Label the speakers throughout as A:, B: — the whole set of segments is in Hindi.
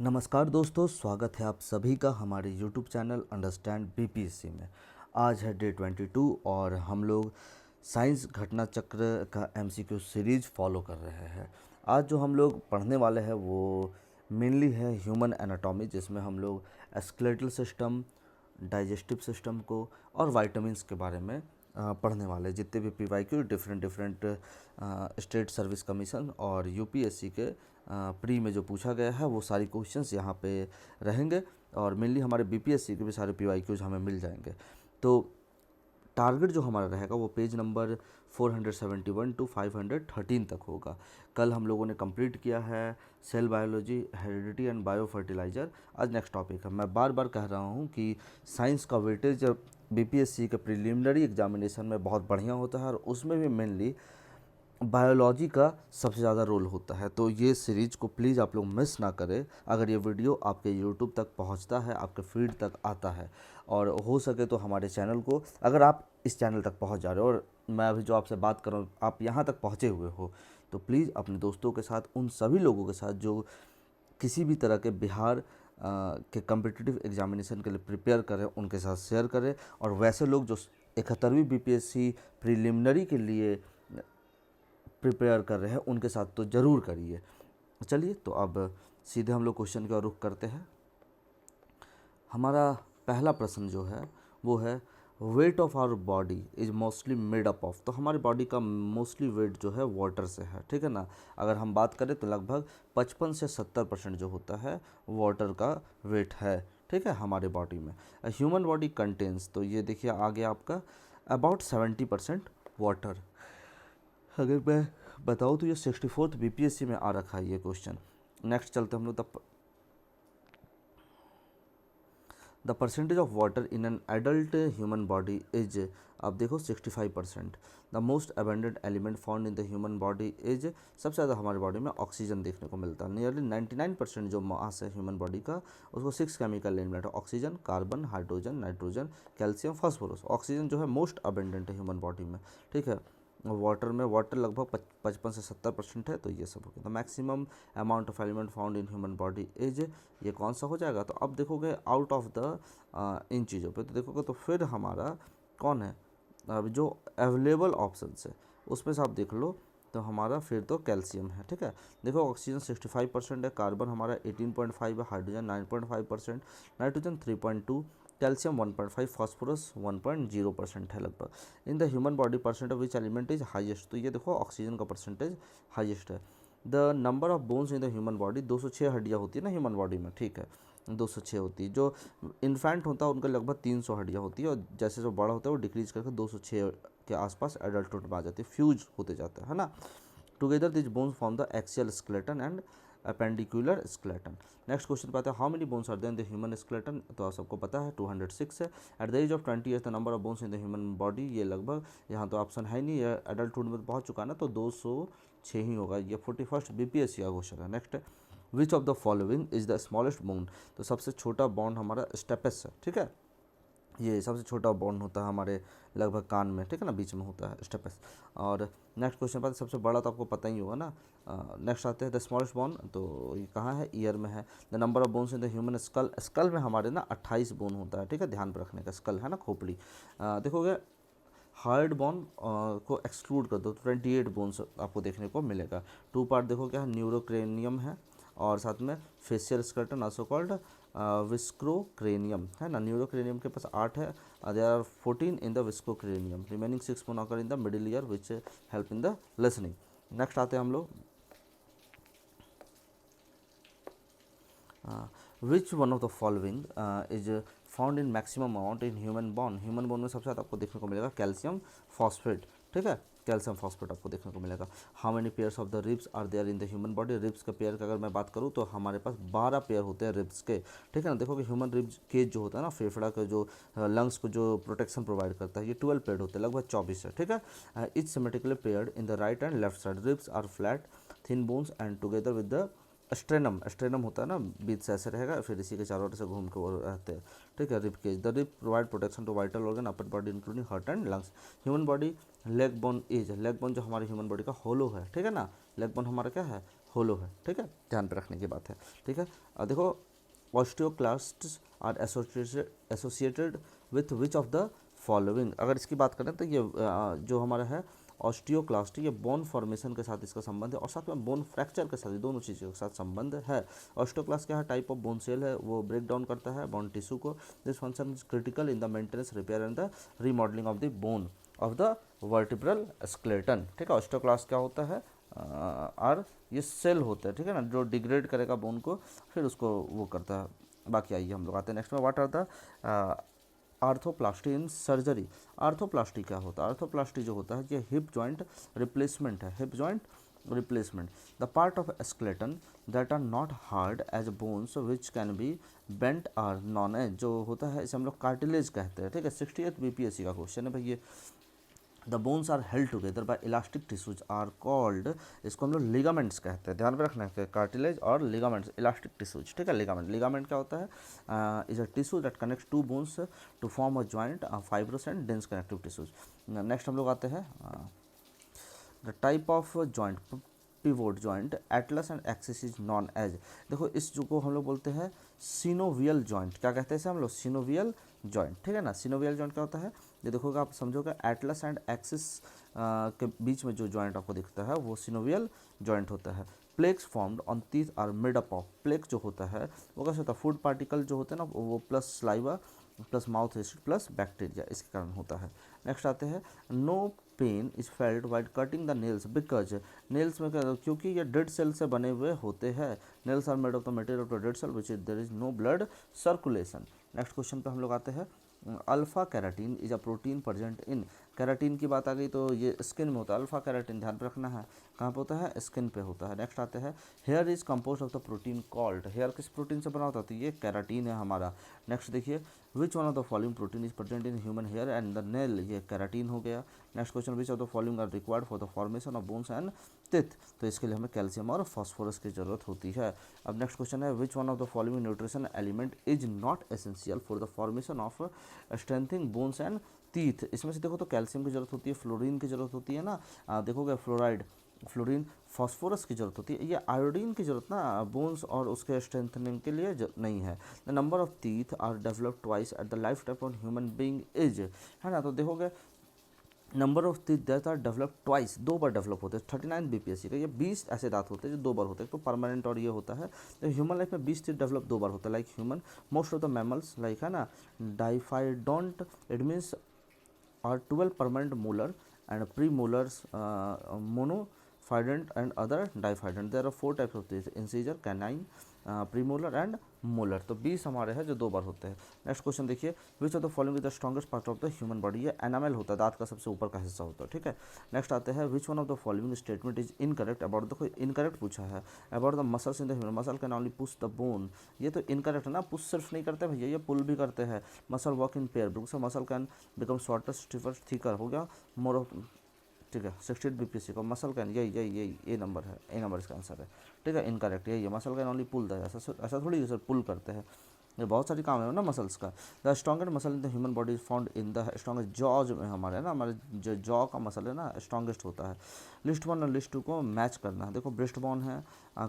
A: नमस्कार दोस्तों, स्वागत है आप सभी का हमारे YouTube चैनल अंडरस्टैंड बीपीएससी में। आज है डे 22 और हम लोग साइंस घटना चक्र का एमसीक्यू सीरीज फॉलो कर रहे हैं। आज जो हम लोग पढ़ने वाले हैं वो मेनली है ह्यूमन एनाटॉमी, जिसमें हम लोग स्केलेटल सिस्टम, डाइजेस्टिव सिस्टम को और वाइटामिन्स के बारे में पढ़ने वाले हैं। जितने भी PYQ different state service commission और यूपीएससी के प्री में जो पूछा गया है वो सारी क्वेश्चंस यहाँ पे रहेंगे और मेनली हमारे बीपीएससी के भी सारे पीवाईक्यूज हमें मिल जाएंगे। तो टारगेट जो हमारा रहेगा वो पेज नंबर 471 टू 513 तक होगा। कल हम लोगों ने कंप्लीट किया है cell biology, heredity and bio fertilizer. आज नेक्स्ट टॉपिक है। मैं बार बार कह रहा हूँ कि साइंस का वेटेज बीपीएससी के प्रिलिमिनरी एग्जामिनेशन में बहुत बढ़िया होता है और उसमें भी मेनली बायोलॉजी का सबसे ज़्यादा रोल होता है। तो ये सीरीज़ को प्लीज़ आप लोग मिस ना करें। अगर ये वीडियो आपके यूट्यूब तक पहुंचता है, आपके फीड तक आता है और हो सके तो हमारे चैनल को, अगर आप इस चैनल तक पहुंच जा रहे हो और मैं अभी जो आपसे बात कर रहा हूँ आप यहाँ तक पहुँचे हुए हो, तो प्लीज़ अपने दोस्तों के साथ, उन सभी लोगों के साथ जो किसी भी तरह के बिहार के कम्पिटिटिव एग्जामिनेशन के लिए प्रिपेयर करें, उनके साथ शेयर करें। और वैसे लोग जो 71वीं बीपीएससी प्रिलिमिनरी के लिए प्रिपेयर कर रहे हैं उनके साथ तो ज़रूर करिए। चलिए, तो अब सीधे हम लोग क्वेश्चन की ओर रुख करते हैं। हमारा पहला प्रश्न जो है वो है weight of our body is mostly made up of. तो हमारी बॉडी का मोस्टली वेट जो है वाटर से है, ठीक है ना। अगर हम बात करें तो लगभग 55 से 70% जो होता है वाटर का वेट है, ठीक है, हमारे बॉडी में। ह्यूमन बॉडी कंटेन्स, तो ये देखिए आगे आपका अबाउट 70% वाटर। अगर मैं बताऊँ तो ये 64th बीपीएससी में आ रखा है ये क्वेश्चन। नेक्स्ट चलते हम लोग। The percentage of water in an adult human body is, अब देखो 65%। The most abundant element found in the human body is, सबसे ज़्यादा हमारे बॉडी में ऑक्सीजन देखने को मिलता है। नियरली 99% जो मास है ह्यूमन बॉडी का, उसको 6 केमिकल एलिमेंट है, oxygen, carbon, hydrogen, nitrogen, calcium, phosphorus. Oxygen जो है मोस्ट अबेंडेंट है ह्यूमन बॉडी में, ठीक है। वाटर में वाटर लगभग 55 से 70% है, तो ये सब हो गया। The maximum amount of element found in human body is, ये कौन सा हो जाएगा। तो अब देखोगे आउट ऑफ द इन चीज़ों पे, तो देखोगे तो फिर हमारा कौन है, अब जो अवेलेबल ऑप्शन है उसमें से आप देख लो तो हमारा फिर तो कैल्शियम है, ठीक है। देखो ऑक्सीजन 65% है, कार्बन हमारा 18.5 है, हाइड्रोजन 9.5%, नाइट्रोजन 3.2, कैल्शियम 1.5, फास्फोरस 1.0% है लगभग। इन the human body percent of which element is highest, तो ये देखो ऑक्सीजन का परसेंटेज हाईएस्ट है। The number of bones in the human body, 206 हड्डियाँ होती है ना ह्यूमन बॉडी में, ठीक है, 206 होती है। जो इन्फेंट होता है उनका लगभग 300 हड्डियाँ होती है और जैसे जो बड़ा होता है वो डिक्रीज करके 206 के आसपास एडल्टहुड में आ जाती है, फ्यूज होते जाता है ना। Together this bones form the axial skeleton and appendicular skeleton. Next question पे आता है how many bones are there in the human skeleton, तो आप सबको पता है 206 है। At the age of 20 years the number of bones in the human body, ये लगभग यहाँ तो ऑप्शन है नहीं, ये एडल्टहुड में पहुँच चुका है ना, तो 206 ही होगा। ये 41st बीपीएससी का क्वेश्चन है। नेक्स्ट है which of the following is the smallest bone, तो सबसे छोटा बॉन्ड हमारा स्टेपस है, ठीक है। ये सबसे छोटा बॉन्ड होता है हमारे लगभग कान में, ठीक है ना, बीच में होता है स्टेपस। और नेक्स्ट क्वेश्चन पर सबसे बड़ा तो आपको पता ही होगा ना। नेक्स्ट आते हैं द स्मॉलेस्ट बोन, तो ये कहाँ है, ईयर में है। The number of bones in the human skull, skull में हमारे ना 28 बोन होता है, ठीक है, ध्यान पर रखने का। स्कल है ना खोपड़ी, देखोगे हार्ड बोन को एक्सक्लूड कर दो तो 28 बोन्स आपको देखने को मिलेगा। 2 पार्ट देखो क्या है, न्यूरोक्रेनियम है और साथ में facial skeleton also called viscerocranium है ना। न्यूरोक्रेनियम के पास 8 है, there are 14 in the viscerocranium, remaining 6 bone occur in the middle ear which help in the listening. Next आते हैं हम लोग which one of the following is found in maximum amount in human bone. Human bone में सबसे ज़्यादा आपको देखने को मिलेगा कैल्शियम फॉस्फेट, ठीक है, कैल्शियम फॉस्फेट आपको देखने को मिलेगा। How many pairs of the ribs are there in the human body, ribs के पेयर की अगर मैं बात करूँ तो हमारे पास 12 पेयर होते हैं रिब्स के, ठीक है ना। देखो कि ह्यूमन रिब्स केज जो होता है ना, फेफड़ा का जो लंग्स को जो प्रोटेक्शन प्रोवाइड करता है, ये 12 पेयर होते हैं, लगभग 24 है, ठीक है। Each symmetrically paired in the right and left side, ribs are flat thin bones and together with the sternum, sternum होता है ना, बीच से ऐसे रहेगा, फिर इसी के चारों ओर से घूम के वो रहते हैं, ठीक है। Rib cage, the rib provide protection to vital organ upper body including heart and lungs. Human body leg bone is, leg bone जो हमारे ह्यूमन बॉडी का होलो है, ठीक है ना, लेग बोन हमारा क्या है, होलो है, ठीक है, ध्यान पे रखने की बात है, ठीक है। देखो osteoclasts are associated with which of the following, अगर इसकी बात करें तो ये जो हमारा है ऑस्टियोक्लास्ट, ये बोन फॉर्मेशन के साथ इसका संबंध है और साथ में बोन फ्रैक्चर के साथ, दोनों चीज़ों के साथ संबंध है। ऑस्टियोक्लास्ट क्या है, टाइप ऑफ बोन सेल है, वो ब्रेक डाउन करता है बोन टिश्यू को। This function is critical in the maintenance, repair and the remodelling of the bone of the vertebral skeleton, ठीक है। ऑस्टियोक्लास्ट क्या होता है, और ये सेल होता है, ठीक है ना, जो डिग्रेड करेगा बोन को, फिर उसको वो करता है। बाकी आइए हम लोग आते हैं नेक्स्ट में, what are the arthroplasty in surgery. Arthroplasty क्या होता है, आर्थोप्लास्टी जो होता है ये हिप जॉइंट रिप्लेसमेंट है, hip joint replacement, the part of skeleton that are not hard as bones which can be bent are known as, जो होता है इसे हम लोग कार्टिलेज कहते हैं, ठीक है। 68th बीपीएससी का क्वेश्चन है भाई ये। The bones are held together by elastic tissues are called, इसको हम लोग लिगामेंट्स कहते हैं, ध्यान में रखना है, कार्टिलेज और लिगामेंट्स, इलास्टिक टिश्यूज, ठीक है। लिगामेंट क्या होता है, is a tissue that connects two bones to form a joint, fibrous and dense connective tissues. Next हम लोग आते हैं the type of joint, pivot joint, atlas and axis is known as, देखो इस जो को हम लोग बोलते हैं सिनोवियल जॉइंट, क्या कहते हैं इसे हम लोग, सिनोवियल जॉइंट, ठीक है ना। सिनोवियल जॉइंट क्या होता है, ये देखोगे आप समझोगे, एटलस एंड एक्सिस के बीच में जो जॉइंट आपको दिखता है वो सिनोवियल जॉइंट होता है। Plaques formed on teeth are made up of, plaques जो होता है वो कैसे होता है, फूड पार्टिकल जो होते हैं ना वो plus saliva plus mouth acid plus bacteria, इसके कारण होता है। नेक्स्ट आते हैं, no pain is felt while cutting the nails because, nails में क्योंकि ये डेड सेल से बने हुए होते हैं, nails are made of the material of the dead cell which is there is no blood circulation. Next question पे हम लोग आते हैं, alpha keratin is a protein present in, keratin की बात आ गई तो ये स्किन में होता है, अल्फा कैराटीन ध्यान पे रखना है, कहाँ पे होता है, स्किन पे होता है। नेक्स्ट आते हैं, hair is compose of the protein called, hair किस प्रोटीन से बना होता है, तो ये कैराटीन है हमारा। नेक्स्ट देखिए, which one of the following protein is present in human hair and the nail, ये कैराटीन हो गया। Next question, which of the following are required for the formation of bones and teeth, तो इसके लिए हमें कैल्शियम और फॉस्फोरस की जरूरत होती है। अब नेक्स्ट क्वेश्चन है, which one of the following nutrition element is not essential for the formation of strengthening bones and teeth, इसमें से देखो तो कैल्शियम की जरूरत होती है, फ्लोरीन की जरूरत होती है ना, देखोगे फ्लोराइड, फ्लोरीन, फॉस्फोरस की जरूरत होती है, ये आयोडीन की जरूरत ना बोन्स और उसके स्ट्रेंथनिंग के लिए नहीं है। The number of teeth are developed twice at the life time of human being is, है ना, तो देखोगे number of teeth that are develop twice, दो बार डेवलप होते हैं, 39 बीपीएससी का, ये 20 ऐसे दांत होते हैं जो दो बार होते हैं, तो परमानेंट और ये होता है, तो ह्यूमन लाइफ में 20 टीथ डेवलप दो बार होता है, like human, most of the mammals like, है ना, डाइफाइडोंट, it means are 12 permanent molar and premolars, monofident and other difident. There are four types of teeth, incisor, canine, premolar and molar, तो 20 हमारे हैं जो दो बार होते हैं। नेक्स्ट क्वेश्चन देखिए, विच of the following is the strongest part of the human body, ये एनामेल होता है, दांत का सबसे ऊपर का हिस्सा होता है, ठीक है। नेक्स्ट आते हैं, विच one of the following statement is incorrect about, देखो इनकरेक्ट पूछा है, about the muscles in the human, muscle can only push the bone, ये तो इनकरेक्ट है ना, पुश सिर्फ नहीं करते भैया, ये पुल भी करते हैं, muscle walk in pair, because muscle can become shorter, stiffer, thicker, हो गया मोर ऑफ, ठीक है। 68 बीपीएससी का मसल कैन, यही ए नंबर है, ए नंबर इसका आंसर है, ठीक है, इनकरेक्ट, यही है, muscle can only pull the, ऐसा थोड़ी सर पुल करते हैं, ये बहुत सारी काम है ना मसल्स का। The strongest muscle in the human body is found in the strongest jaws में, हमारे है ना, हमारे जो जॉ का मसल है ना स्ट्रॉन्गेस्ट होता है। लिस्ट 1 और लिस्ट 2 को मैच करना है, देखो ब्रेस्ट बोन है,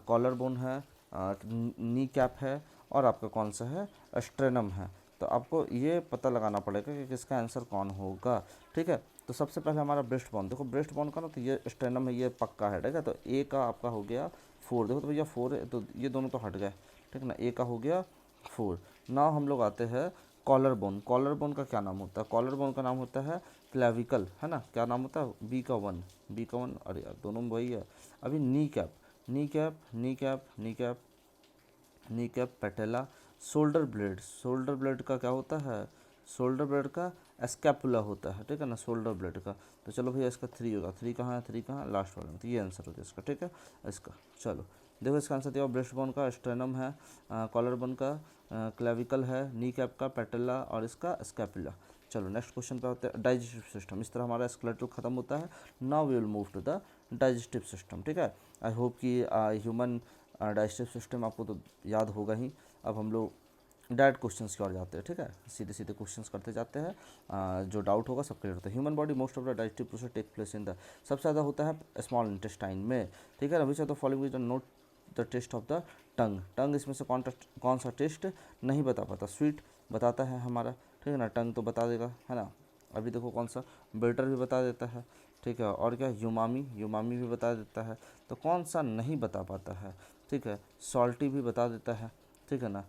A: कॉलर बोन है, नी कैप है, और आपका कौन सा है, स्ट्रेनम है, तो आपको ये पता लगाना पड़ेगा कि किसका आंसर कौन होगा, ठीक है। तो सबसे पहले हमारा ब्रेस्ट बोन, देखो ब्रेस्ट बोन का ना, तो ये स्ट्रेनम है, ये पक्का है, ठीक है, तो ए का आपका हो गया 4, देखो तो भैया 4 है, तो ये दोनों तो हट गए, ठीक है ना, ए का हो गया 4। नाउ हम लोग आते हैं कॉलर बोन, कॉलर बोन का क्या नाम होता है, कॉलर बोन का नाम होता है क्लेविकल, है ना, क्या नाम होता है, बी का 1, अरे यार दोनों में वही है। अभी knee cap, knee cap, knee cap, knee cap, knee cap, patella, shoulder blade, shoulder blade का क्या होता है, शोल्डर ब्लेड का स्कैपुला होता है, ठीक है ना, शोल्डर ब्लेड का, तो चलो भैया इसका 3 होगा, 3 कहाँ है, 3 कहाँ, लास्ट वाले में, तो ये आंसर हो गया इसका, ठीक है, इसका। चलो देखो इसका आंसर दिया, ब्रेस्ट बोन का स्ट्रेनम है, कॉलर बोन का क्लेविकल है, नी कैप का पेटेला, और इसका स्कैपुला। चलो नेक्स्ट क्वेश्चन पे होते हैं, डाइजेस्टिव सिस्टम, इस तरह हमारा स्केलेटल खत्म होता है। Now we will move to the digestive system, ठीक है। आई होप कि ह्यूमन डाइजेस्टिव सिस्टम आपको तो याद होगा ही। अब हम लोग डायरेक्ट क्वेश्चंस की ओर जाते हैं, ठीक है, सीधे सीधे क्वेश्चंस करते जाते हैं, जो डाउट होगा सब क्लियर होता है। Human body most of the digestive process take place in the, सबसे ज़्यादा होता है स्मॉल इंटेस्टाइन में, ठीक है। अभी से तो following is not the taste of the tongue, tongue इसमें से कौन सा टेस्ट नहीं बता पाता, स्वीट बताता है हमारा, ठीक है ना, टंग तो बता देगा, है ना। अभी देखो कौन सा, बेटर भी बता देता है, ठीक है, और क्या यूमामी, यूमामी भी बता देता है, तो कौन सा नहीं बता पाता है, ठीक है, सॉल्टी भी बता देता है, ठीक है ना,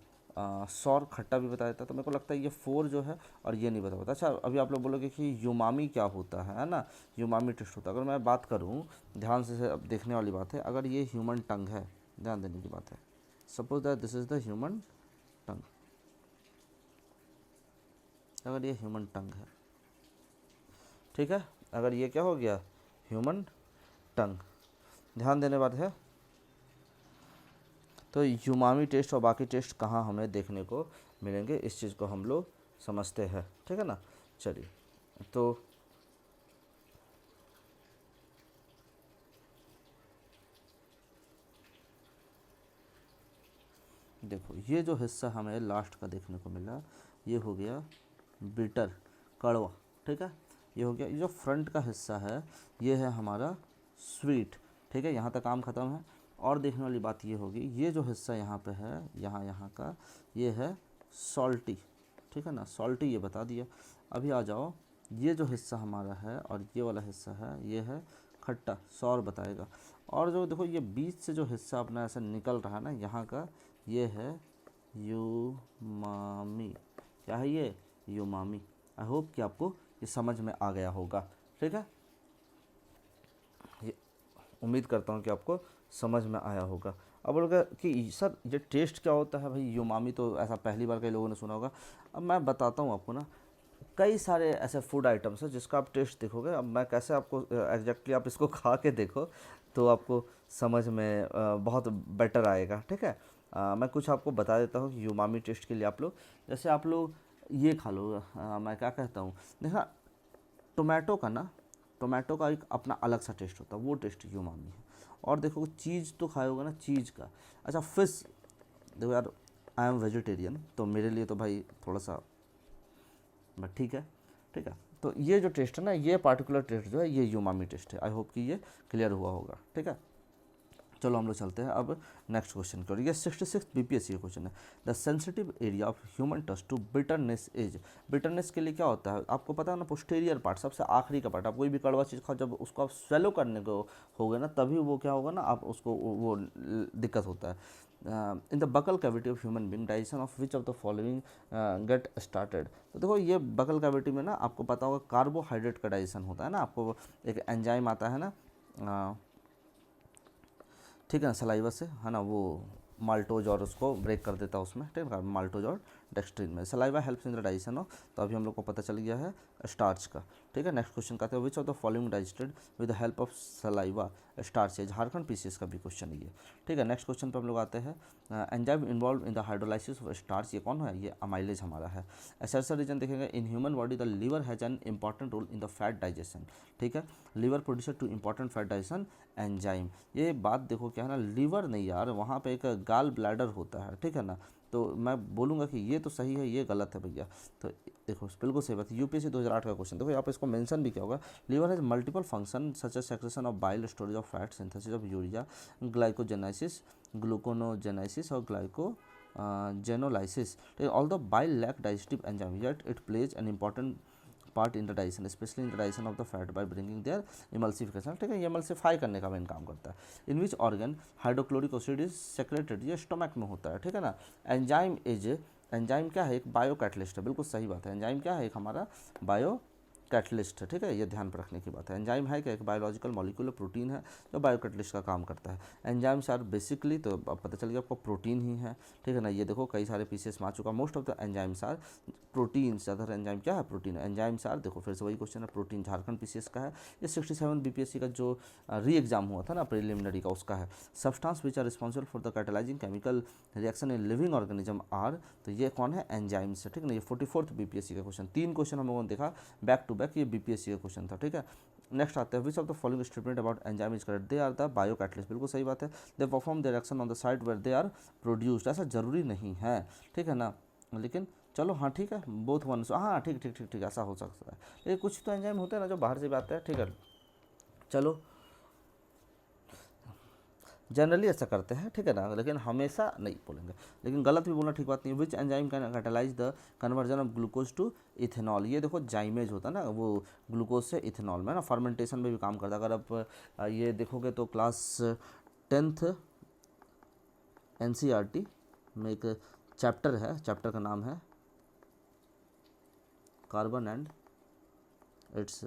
A: सौर खट्टा भी बता देता है। तो मेरे को लगता है ये 4 जो है और ये नहीं बता पाता। अच्छा अभी आप लोग बोलोगे कि यूमामी क्या होता है ना, यूमामी टेस्ट होता है। अगर मैं बात करूँ ध्यान से, अब देखने वाली बात है, अगर ये ह्यूमन टंग है, ध्यान देने की बात है, suppose that this is the human tongue, अगर ये ह्यूमन टंग है, ठीक है, अगर ये क्या हो गया ह्यूमन टंग, ध्यान देने बात है, तो यूमामी टेस्ट और बाकी टेस्ट कहाँ हमें देखने को मिलेंगे, इस चीज़ को हम लोग समझते हैं, ठीक है ना। चलिए तो देखो ये जो हिस्सा हमें लास्ट का देखने को मिला, ये हो गया बिटर, कड़वा, ठीक है, ये हो गया। ये जो फ्रंट का हिस्सा है ये है हमारा स्वीट, ठीक है, यहाँ तक काम ख़त्म है। और देखने वाली बात ये होगी, ये जो हिस्सा यहाँ पे है, यहाँ का, ये है सॉल्टी, ठीक है ना, सॉल्टी ये बता दिया। अभी आ जाओ, ये जो हिस्सा हमारा है और ये वाला हिस्सा है, ये है खट्टा, सौर बताएगा। और जो देखो ये बीच से जो हिस्सा अपना ऐसा निकल रहा है ना यहाँ का, ये है यूमामी, क्या है ये यूमामी। आई होप कि आपको ये समझ में आ गया होगा, ठीक है, ये उम्मीद करता हूँ कि आपको समझ में आया होगा। अब बोलोगे कि सर ये टेस्ट क्या होता है भाई, यूमामी तो ऐसा पहली बार कई लोगों ने सुना होगा। अब मैं बताता हूँ आपको ना, कई सारे ऐसे फूड आइटम्स हैं जिसका आप टेस्ट देखोगे। अब मैं कैसे आपको एग्जैक्टली आप इसको खा के देखो तो आपको समझ में बहुत बेटर आएगा, ठीक है। मैं कुछ आपको बता देता हूँ कि यूमामी टेस्ट के लिए आप लोग, जैसे आप लोग ये खा लो, मैं क्या कहता हूँ, देखा टोमेटो का ना, टोमेटो का एक अपना अलग सा टेस्ट होता है, वो टेस्ट यूमामी है। और देखो चीज़ तो खाए होगा ना, चीज़ का। अच्छा फिश, देखो यार आई एम वेजिटेरियन, तो मेरे लिए तो भाई थोड़ा सा बट ठीक है, ठीक है। तो ये जो टेस्ट है ना, ये पार्टिकुलर टेस्ट जो है ये यूमामी टेस्ट है। आई होप कि ये क्लियर हुआ होगा, ठीक है। चलो हम लोग चलते हैं अब नेक्स्ट क्वेश्चन की ओर। ये 66 बीपीएससी का क्वेश्चन है। The sensitive area of human touch to bitterness is, bitterness के लिए क्या होता है आपको पता है ना, पोस्टीरियर पार्ट, सबसे आखिरी का पार्ट। आप कोई भी कड़वा चीज़ खाओ, जब उसको आप स्वेलो करने को होगा ना, तभी वो क्या होगा ना, आप उसको वो दिक्कत होता है। In the buccal cavity of human being digestion of which of the following get started. तो देखो ये बकल कैविटी में ना आपको पता होगा कार्बोहाइड्रेट का डाइजेशन होता है ना, आपको एक एंजाइम आता है ना, ठीक है ना, सलाइवा से, है ना, वो माल्टोज और उसको ब्रेक कर देता है उसमें, ठीक है, माल्टोज और डेक्सट्रिन में। Saliva helps in the digestion of, तो अभी हम लोग को पता चल गया है स्टार्च का, ठीक है। नेक्स्ट क्वेश्चन कहते हैं which of the following digested with the help of saliva starch है। झारखंड पीसीएस का भी क्वेश्चन है ये, ठीक है। नेक्स्ट क्वेश्चन पर हम लोग आते हैं, enzyme involve in the hydrolysis of starch, ये कौन है, ये अमाइलेज हमारा है। ऐसा रीजन देखेंगे, in human body the liver has an important role in the fat digestion, ठीक है, liver producer two important fat digestion enzyme. ये बात देखो क्या है ना, लीवर नहीं यार, वहाँ पे एक गाल ब्लैडर होता है, ठीक है ना। तो मैं बोलूँगा कि ये तो सही है, ये गलत है भैया। तो देखो बिल्कुल सही बात है, यूपीएससी 2008 का क्वेश्चन देखो, यहाँ पे इसको मेंशन भी क्या होगा, liver has multiple function such as secretion of bile, storage of fat, synthesis of urea, glycogenesis, gluconeogenesis और glycogenolysis. All the bile lack digestive enzyme yet it plays an important part in the digestion, especially in the digestion of the fat by bringing their emulsification, ठीक है, ये इमल्सिफाई करने का मेन काम करता है। In which organ hydrochloric acid is secreted, ये स्टमक में होता है, ठीक है ना। एंजाइम इज, एंजाइम क्या है, एक बायो कैटलिस्ट है, बिल्कुल सही बात है। एंजाइम क्या है, एक हमारा बायो कैटलिस्ट है, ठीक है, ये ध्यान पर रखने की बात है। एंजाइम है क्या, एक बायोलॉजिकल मॉलिक्यूलर प्रोटीन है जो बायो कैटलिस्ट का काम करता है। एंजाइम्स आर बेसिकली, तो अब पता चल गया आपको, प्रोटीन ही है, ठीक है ना। ये देखो कई सारे पीसेस में आ चुका, most of the enzymes are proteins, other enzyme क्या है, प्रोटीन। एंजाइम्स आर, देखो फिर से वही क्वेश्चन है, प्रोटीन, झारखंड पीसीएस का है। ये 67 बीपीएससी का जो री एग्जाम हुआ था ना प्रिलिमिनरी का, उसका है। Substance which are responsible for the catalysing chemical reaction in living organism are, तो ये कौन है, एंजाइम्स, ठीक है ना। ये 44th बीपीएससी का क्वेश्चन, 3 क्वेश्चन हम लोगों ने देखा बैक टू बैक, ये बीपीएससी का क्वेश्चन था, ठीक है। नेक्स्ट आते हैं, which of the following statement about enzyme is correct, they are the bio catalyst, बिल्कुल सही बात है। They perform their action on the site where they are produced, ऐसा जरूरी नहीं है, ठीक है ना। लेकिन चलो हाँ ठीक है, बोथ वन, हाँ ठीक ठीक ठीक ठीक, ऐसा हो सकता है। लेकिन कुछ तो एंजाइम होते हैं ना जो बाहर से भी आते हैं, ठीक है। चलो जनरली ऐसा करते हैं, ठीक है ना, लेकिन हमेशा नहीं बोलेंगे, लेकिन गलत भी बोलना ठीक बात नहीं है। Which enzyme can catalyse the conversion of glucose to ethanol, ये देखो जाइमेज होता है ना, वो ग्लूकोज से इथेनॉल में ना फर्मेंटेशन में भी काम करता है। अगर आप ये देखोगे तो क्लास 10th NCERT में एक चैप्टर है, चैप्टर का नाम है कार्बन एंड इट्स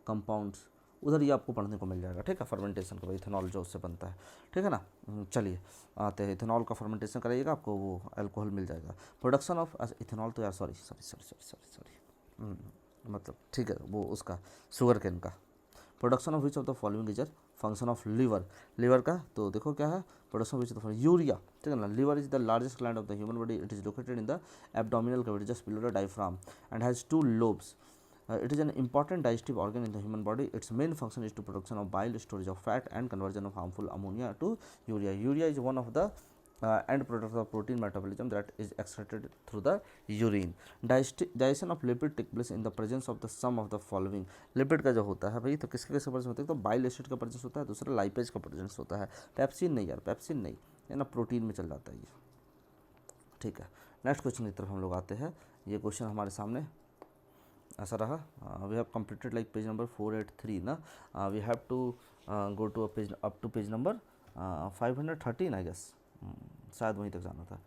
A: कंपाउंड्स, उधर ये आपको पढ़ने को मिल जाएगा, ठीक है, फर्मेंटेशन का इथेनॉल जो उससे बनता है, ठीक है ना। चलिए आते हैं, इथेनॉल का फर्मेंटेशन कराइएगा, आपको वो अल्कोहल मिल जाएगा। प्रोडक्शन ऑफ इथेनॉल, तो यार sorry sorry sorry sorry sorry sorry, मतलब ठीक है वो उसका शुगर केन का। Production of which of the following is function of liver, liver का तो देखो क्या है, production which of the urea, ठीक है ना। Liver is the largest gland of the human body, it is located in the abdominal cavity just below the diaphragm and has 2 lobes. It is an important digestive organ in the human body. Its main function is to production of bile, storage of fat, and conversion of harmful ammonia to urea. Urea is one of the end products of protein metabolism that is excreted through the urine. Digestion of lipid take place in the presence of the sum of the following. Lipid का जो होता है भाई, तो किसके किसके प्रेजेंस होता है, तो बाइल एसिड का प्रेजेंस होता है, दूसरा लाइपेज का प्रेजेंस होता है। पेप्सिन नहीं यार, पेप्सिन नहीं है ना, प्रोटीन में चल जाता है ये, ठीक है। नेक्स्ट क्वेश्चन की तरफ हम लोग आते हैं। ये क्वेश्चन हमारे सामने ऐसा रहा, we have completed like page number 483 ना, we have to go to page up to page number 513 I guess, शायद वहीं तक जाना था,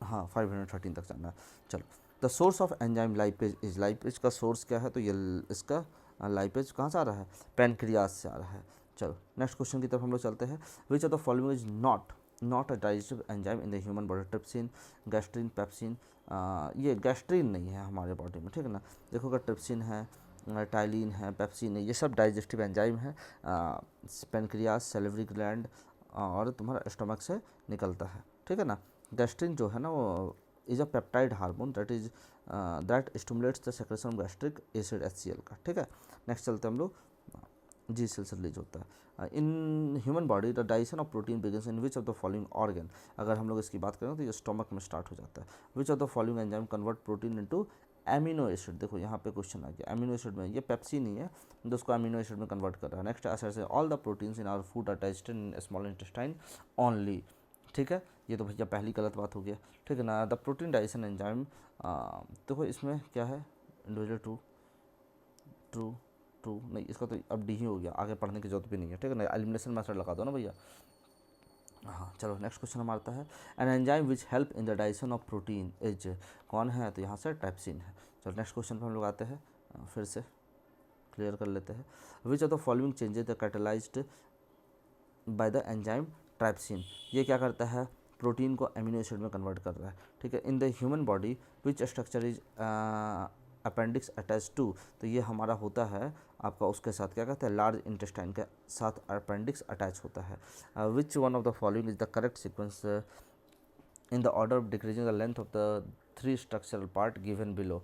A: हाँ 513 तक जाना है। चलो, the source of enzyme lipase is, lipase का सोर्स क्या है, तो ये इसका लाइपेज कहाँ से आ रहा है, पैनक्रियाज से आ रहा है। चलो नेक्स्ट क्वेश्चन की तरफ हम लोग चलते हैं। Which of the following is not a digestive enzyme in the human body, trypsin, gastrin, pepsin, ये गैस्ट्रिन नहीं है हमारे बॉडी में, ठीक है ना। देखो अगर ट्रिप्सिन है, टाइलिन है, पेप्सिन है, ये सब डाइजेस्टिव एंजाइम है, पेनक्रियाज, सेलिवरी ग्लैंड और तुम्हारा स्टमक से निकलता है, ठीक है ना। गैस्ट्रिन जो है ना वो is a peptide hormone that stimulates the secretion of gastric acid HCl का, ठीक है। नेक्स्ट चलते हम लोग, जी सेल से रिलीज होता है। इन human body the digestion of protein begins in which of the following organ, अगर हम लोग इसकी बात करें तो ये स्टमक में स्टार्ट हो जाता है। Which of the following enzyme convert protein into amino acid, देखो यहाँ पे क्वेश्चन आ गया, एमिनो एसिड में ये पेप्सी नहीं है तो उसको एमिनो एसिड में कन्वर्ट कर रहा है। नेक्स्ट ऐसे ऐसे all the proteins in our food are digested in small intestine only, ठीक है। ये तो भैया पहली गलत बात हो गया, ठीक है ना। द प्रोटीन डाइजेशन एंजाइम, देखो इसमें क्या है, इंडिविजुअल ट्रू ट्रू नहीं, इसका तो अब डी ही हो गया, आगे पढ़ने की जरूरत भी नहीं है, ठीक है ना। एलिमिनेशन मेथड लगा दो ना भैया। हाँ चलो नेक्स्ट क्वेश्चन हमारा आता है, an enzyme which help in the digestion of protein is, कौन है, तो यहाँ से ट्रिप्सिन है। चलो नेक्स्ट क्वेश्चन पर हम लोग आते हैं, फिर से क्लियर कर लेते हैं। Which of the following changes the catalysed by the enzyme trypsin, ये क्या करता है, प्रोटीन को एमिनो एसिड में कन्वर्ट कर रहा है, ठीक है। In the human body which structure is appendix attach to, तो ये हमारा होता है आपका उसके साथ क्या कहते हैं, लार्ज इंटेस्टाइन के साथ अपेंडिक्स अटैच होता है। Which one of the following is the correct sequence in the order of decreasing the length of the 3 structural part given below,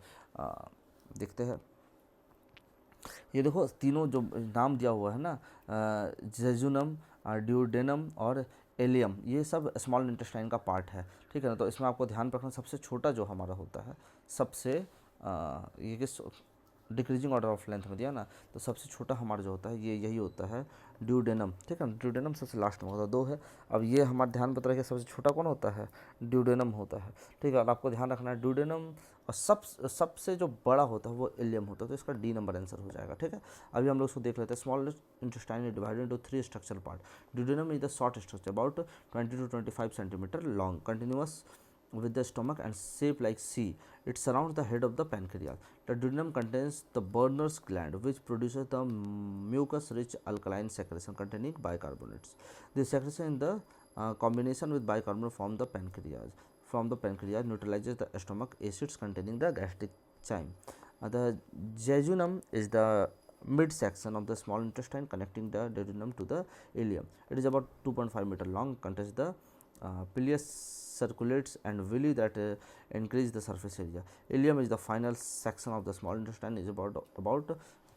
A: देखते हैं। ये देखो तीनों जो नाम दिया हुआ है ना, जेजुनम, ड्यूडेनम और एलियम, ये सब स्मॉल इंटेस्टाइन का पार्ट है, ठीक है ना। तो इसमें आपको ध्यान रखना, सबसे छोटा जो हमारा होता है, सबसे ये किस डिक्रीजिंग ऑर्डर ऑफ लेंथ में दिया ना, तो सबसे छोटा हमारा जो होता है ये यही होता है ड्यूडेनम, ठीक है। ड्यूडेनम सबसे लास्ट में होता है, 2 है। अब ये हमारा ध्यान पता है कि सबसे छोटा कौन होता है, ड्यूडेनम होता है, ठीक है। और आपको ध्यान रखना है ड्यूडेनम, और सबसे जो बड़ा होता है वो इलियम होता है, तो इसका डी नंबर आंसर हो जाएगा, ठीक है। अभी हम लोग उसको देख लेते हैं। Small intestine divided into 3 structural part, duodenum is the short structure about 20 to 25 centimetre long, continuous with the stomach and shaped like C. It surrounds the head of the pancreas. The duodenum contains the Berners gland, which produces the mucus-rich alkaline secretion containing bicarbonates. This secretion in the combination with bicarbonate from the pancreas neutralizes the stomach acids containing the gastric chyme. The jejunum is the midsection of the small intestine connecting the duodenum to the ileum. It is about 2.5 meter long, contains the Pilius circulates and villi that increase the surface area. Ileum is the final section of the small intestine, is about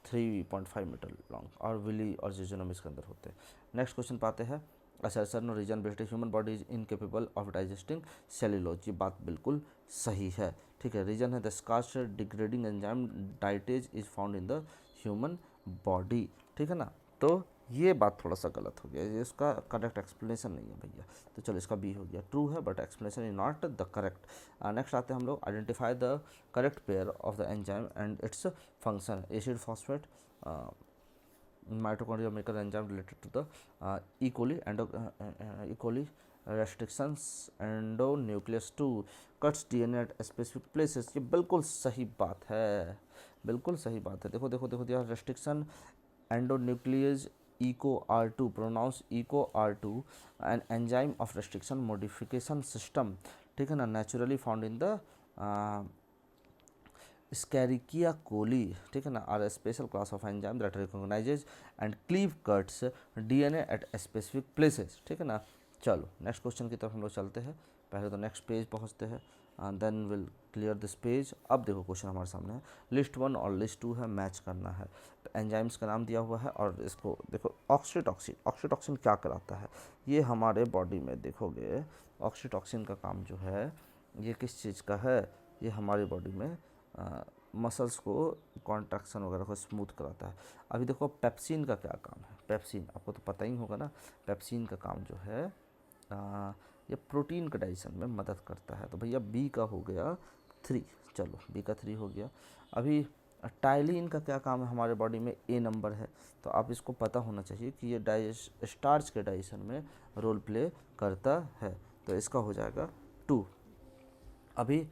A: 3.5 metre long, और विली और जेजुनम इसके अंदर होते हैं। नेक्स्ट क्वेश्चन पाते हैं, असर्शन और reason based human body is incapable of digesting cellulose, ये बात बिल्कुल सही है। ठीक है, रीजन है the starch degrading enzyme diastase is found in the human body. ठीक है ना, तो ये बात थोड़ा सा गलत हो गया, ये इसका करेक्ट एक्सप्लेनेशन नहीं है भैया। तो चलो इसका बी हो गया, ट्रू है but explanation is not the correct. Next आते हैं हम लोग, identify the correct pair of the enzyme and its function. Acid phosphate mitochondrial maker enzyme related to the E. coli E. coli restrictions endonuclease 2 cuts DNA at specific places। ये बिल्कुल सही बात है, बिल्कुल सही बात है। देखो देखो देखो दिया restriction endonuclease ECO-R2 pronounced ECO-R2 an enzyme of restriction modification system। ठीक है ना, naturally found in the Escherichia coli। ठीक है ना, are special class of enzyme that recognises and cleave cuts DNA at specific places. ठीक है ना, चलो नेक्स्ट क्वेश्चन की तरफ हम लोग चलते हैं। पहले तो नेक्स्ट पेज पहुंचते हैं, then will clear this page. अब देखो क्वेश्चन हमारे सामने है, लिस्ट 1 और लिस्ट 2 है, मैच करना है। एंजाइम्स का नाम दिया हुआ है और इसको देखो, ऑक्सीटॉक्सिन। ऑक्सीटॉक्सिन क्या कराता है, ये हमारे बॉडी में देखोगे ऑक्सीटॉक्सिन का काम जो है ये किस चीज़ का है, ये हमारी बॉडी में मसल्स को कॉन्ट्रैक्शन वगैरह को स्मूथ कराता है। अभी देखो पेप्सिन का क्या काम है, पेप्सिन आपको तो पता ही होगा ना, पेप्सिन का काम जो है ये प्रोटीन का डाइजेशन में मदद करता है। तो भैया बी का हो गया 3, चलो बी का 3 हो गया। अभी टाइलिन का क्या काम है हमारे बॉडी में, ए नंबर है, तो आप इसको पता होना चाहिए कि ये स्टार्च के डाइजेशन में रोल प्ले करता है, तो इसका हो जाएगा 2। अभी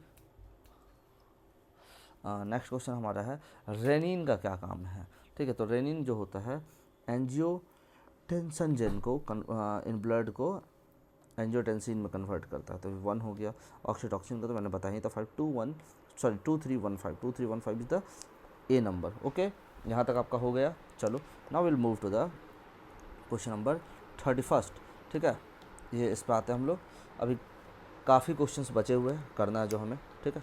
A: नेक्स्ट क्वेश्चन हमारा है, रेनिन का क्या काम है। ठीक है, तो रेनिन जो होता है एंजियोटेंसिन को इन ब्लड को एंजियोटेंसिन में कन्वर्ट करता है, तो 1 हो गया। ऑक्सीटॉक्सिन का तो मैंने बताया ही था 2315 2315 is the a number. Okay, यहाँ तक आपका हो गया। चलो now will move to the question number 31। ठीक है, ये इस पर आते हैं हम लोग। अभी काफ़ी क्वेश्चंस बचे हुए हैं करना है जो हमें। ठीक है,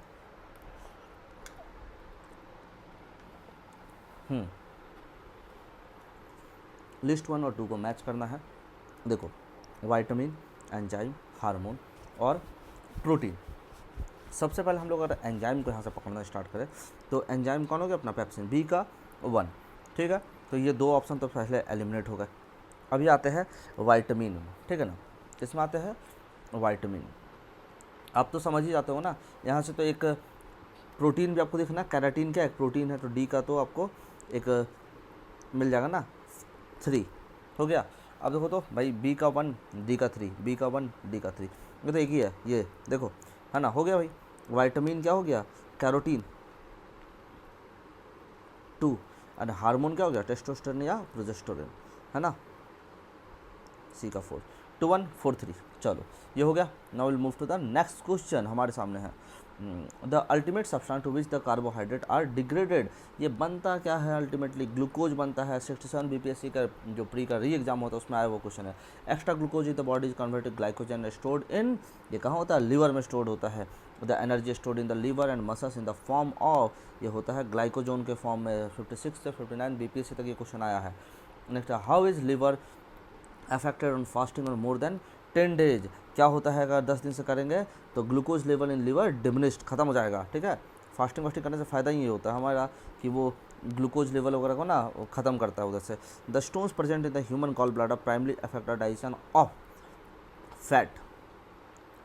A: लिस्ट 1 और 2 को मैच करना है। देखो विटामिन, एंजाइम, हार्मोन और प्रोटीन। सबसे पहले हम लोग अगर एंजाइम को यहाँ से पकड़ना स्टार्ट करें तो एंजाइम कौन हो गया अपना, पेप्सिन, बी का 1। ठीक है, तो ये 2 ऑप्शन तो पहले एलिमिनेट हो गए। अभी आते हैं विटामिन में। ठीक है ना, इसमें आते हैं विटामिन, आप तो समझ ही जाते हो ना। यहाँ से तो एक प्रोटीन भी आपको दिखना, कैराटीन क्या एक प्रोटीन है, तो डी का तो आपको एक मिल जाएगा ना, 3 हो गया। अब देखो तो भाई बी का 1 डी का 3, बी का 1 डी का 3, ये तो एक ही है, ये देखो है ना, हो गया भाई। विटामिन क्या हो गया, कैरोटीन 2, एंड हार्मोन क्या हो गया, टेस्टोस्टेरोन या प्रोजेस्टेरोन, है ना, सी का 4, 2 1 4 3। चलो ये हो गया। Now will move to the next question हमारे सामने है, the ultimate substance to which the carbohydrate are degraded. ये बनता क्या है, अल्टीमेटली ग्लूकोज बनता है। 67 बीपीएससी का जो प्री का री एग्जाम होता है उसमें आया वो क्वेश्चन है। Extra glucose in the body is converted glycogen stored in, ये कहाँ होता है, लीवर में स्टोर्ड होता है। The energy stored in the liver and muscles in the form of, ये होता है ग्लाइकोजोन के फॉर्म में। 56 से 59 बीपीएससी तक ये क्वेश्चन आया है। Next, how is liver affected on fasting और मोर देन 10 डेज। क्या होता है अगर 10 दिन से करेंगे तो glucose level in liver diminished, खत्म हो जाएगा। ठीक है, फास्टिंग वास्टिंग करने से फ़ायदा ही ये होता है हमारा कि वो ग्लूकोज लेवल वगैरह को ना वो ख़त्म करता है उधर से। The stones present in the human gall bladder primary affect digestion of fat,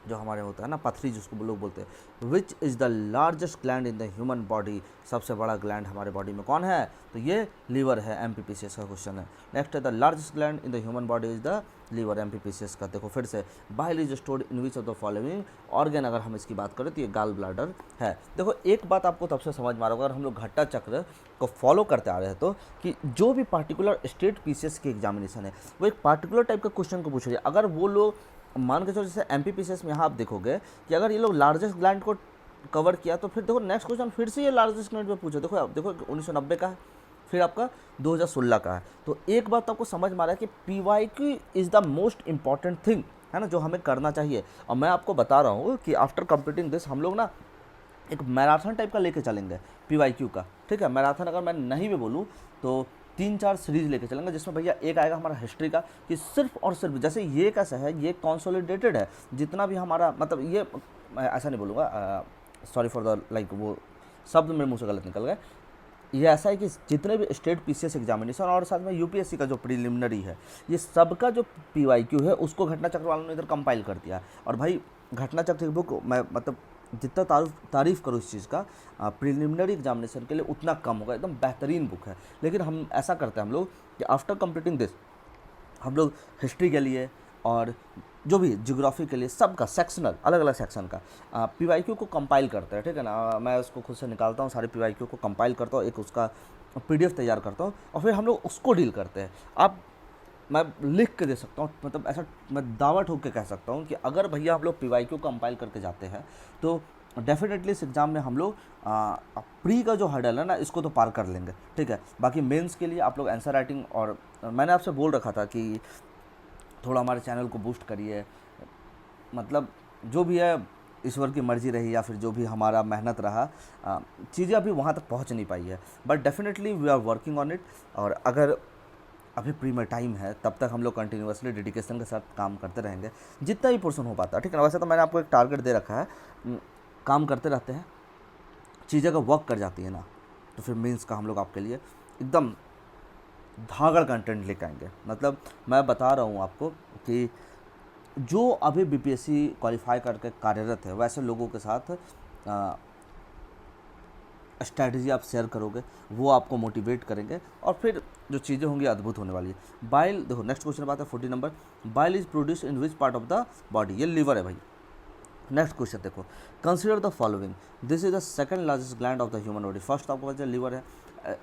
A: जो हमारे होता है ना पथरी जिसको लोग बोलते हैं। Which is the largest gland in the human body, सबसे बड़ा ग्लैंड हमारे बॉडी में कौन है, तो ये लीवर है। एमपीपीसीएस का क्वेश्चन है। नेक्स्ट है the largest gland in the human body is the liver, MPPCS का। देखो फिर से, bile is stored in which of the following organ, अगर हम इसकी बात करें तो ये गाल ब्लैडर है। देखो एक बात आपको तब से समझ में आ रहा होगा, अगर हम लोग घट्टा चक्र को फॉलो करते आ रहे हैं तो, कि जो भी पार्टिकुलर स्टेट पीसीएस की एग्जामिनेशन है वो एक पार्टिकुलर टाइप का क्वेश्चन को पूछ रही है। अगर वो लोग मान के चलो जैसे एमपीपीसीएस में यहाँ आप देखोगे कि अगर ये लोग लार्जेस्ट ग्लैंड को कवर किया तो फिर देखो नेक्स्ट क्वेश्चन फिर से ये लार्जेस्ट ग्लैंड पे पूछो। देखो आप देखो 1990 का है, फिर आपका 2016 का है। तो एक बात तो आपको समझ में आ रहा है कि PYQ is the most important thing, है ना, जो हमें करना चाहिए। और मैं आपको बता रहा हूँ कि आफ्टर कंप्लीटिंग दिस हम लोग ना एक मैराथन टाइप का लेके चलेंगे पीवाईक्यू का। ठीक है, मैराथन अगर मैं नहीं भी बोलूँ तो 3-4 सीरीज लेके चलेंगे, जिसमें भैया एक आएगा हमारा हिस्ट्री का, कि सिर्फ और सिर्फ जैसे ये कैसा है, ये कंसोलिडेटेड है, जितना भी हमारा मतलब ये, मैं ऐसा नहीं बोलूँगा, सॉरी फॉर द लाइक वो शब्द मेरे मुंह से गलत निकल गए, ये ऐसा है कि जितने भी स्टेट पीसीएस एग्जामिनेशन और साथ में यूपीएससी का जो प्रीलिमिनरी है, ये सबका जो पीवाईक्यू है उसको घटना चक्र वालों ने इधर कंपाइल कर दिया है। और भाई घटना चक्र की बुक मैं मतलब जितना तारीफ़ करूँ इस चीज़ का, प्रीलिमिनरी एग्जामिनेशन के लिए उतना कम होगा, एकदम बेहतरीन बुक है। लेकिन हम ऐसा करते हैं हम लोग कि आफ्टर कंप्लीटिंग दिस हम लोग हिस्ट्री के लिए और जो भी ज्योग्राफी के लिए सबका सेक्शनल अलग अलग सेक्शन का पीवाईक्यू को कंपाइल करते हैं, ठीक है ना। मैं उसको खुद से निकालता हूँ, सारे पीवाईक्यू को कंपाइल करता हूँ, एक उसका पीडीएफ तैयार करता हूँ और फिर हम लोग उसको डील करते हैं। अब मैं लिख के दे सकता हूँ, मतलब ऐसा मैं दावा ठोक के कह सकता हूँ कि अगर भैया हम लोग पीवाईक्यू कंपाइल करके जाते हैं तो डेफिनेटली इस एग्ज़ाम में हम लोग प्री का जो हर्डल है ना, इसको तो पार कर लेंगे, ठीक है। बाकी मेंस के लिए आप लोग आंसर राइटिंग, और मैंने आपसे बोल रखा था कि थोड़ा हमारे चैनल को बूस्ट करिए, मतलब जो भी है ईश्वर की मर्ज़ी रही या फिर जो भी हमारा मेहनत रहा, चीज़ें अभी वहाँ तक पहुँच नहीं पाई है, but definitely we are working on it. और अगर अभी प्री में टाइम है तब तक हम लोग कंटिन्यूसली डेडिकेशन के साथ काम करते रहेंगे, जितना भी पोर्शन हो पाता है, ठीक है ना। वैसे तो मैंने आपको एक टारगेट दे रखा है, काम करते रहते हैं, चीज़ें अगर वर्क कर जाती है ना, तो फिर मीन्स का हम लोग आपके लिए एकदम धागड़ कंटेंट लेकर आएंगे। मतलब मैं बता रहा हूँ आपको कि जो अभी बीपीएससी क्वालिफाई करके कार्यरत है, वैसे लोगों के साथ स्ट्रैटेजी आप शेयर करोगे, वो आपको मोटिवेट करेंगे और फिर जो चीज़ें होंगी अद्भुत होने वाली है। बाइल देखो, नेक्स्ट क्वेश्चन बात है 40 number, bile is produce in which part of the body, ये लीवर है भाई। नेक्स्ट क्वेश्चन देखो, consider the following, this is the second largest gland of the human body. First आपको पता लीवर है,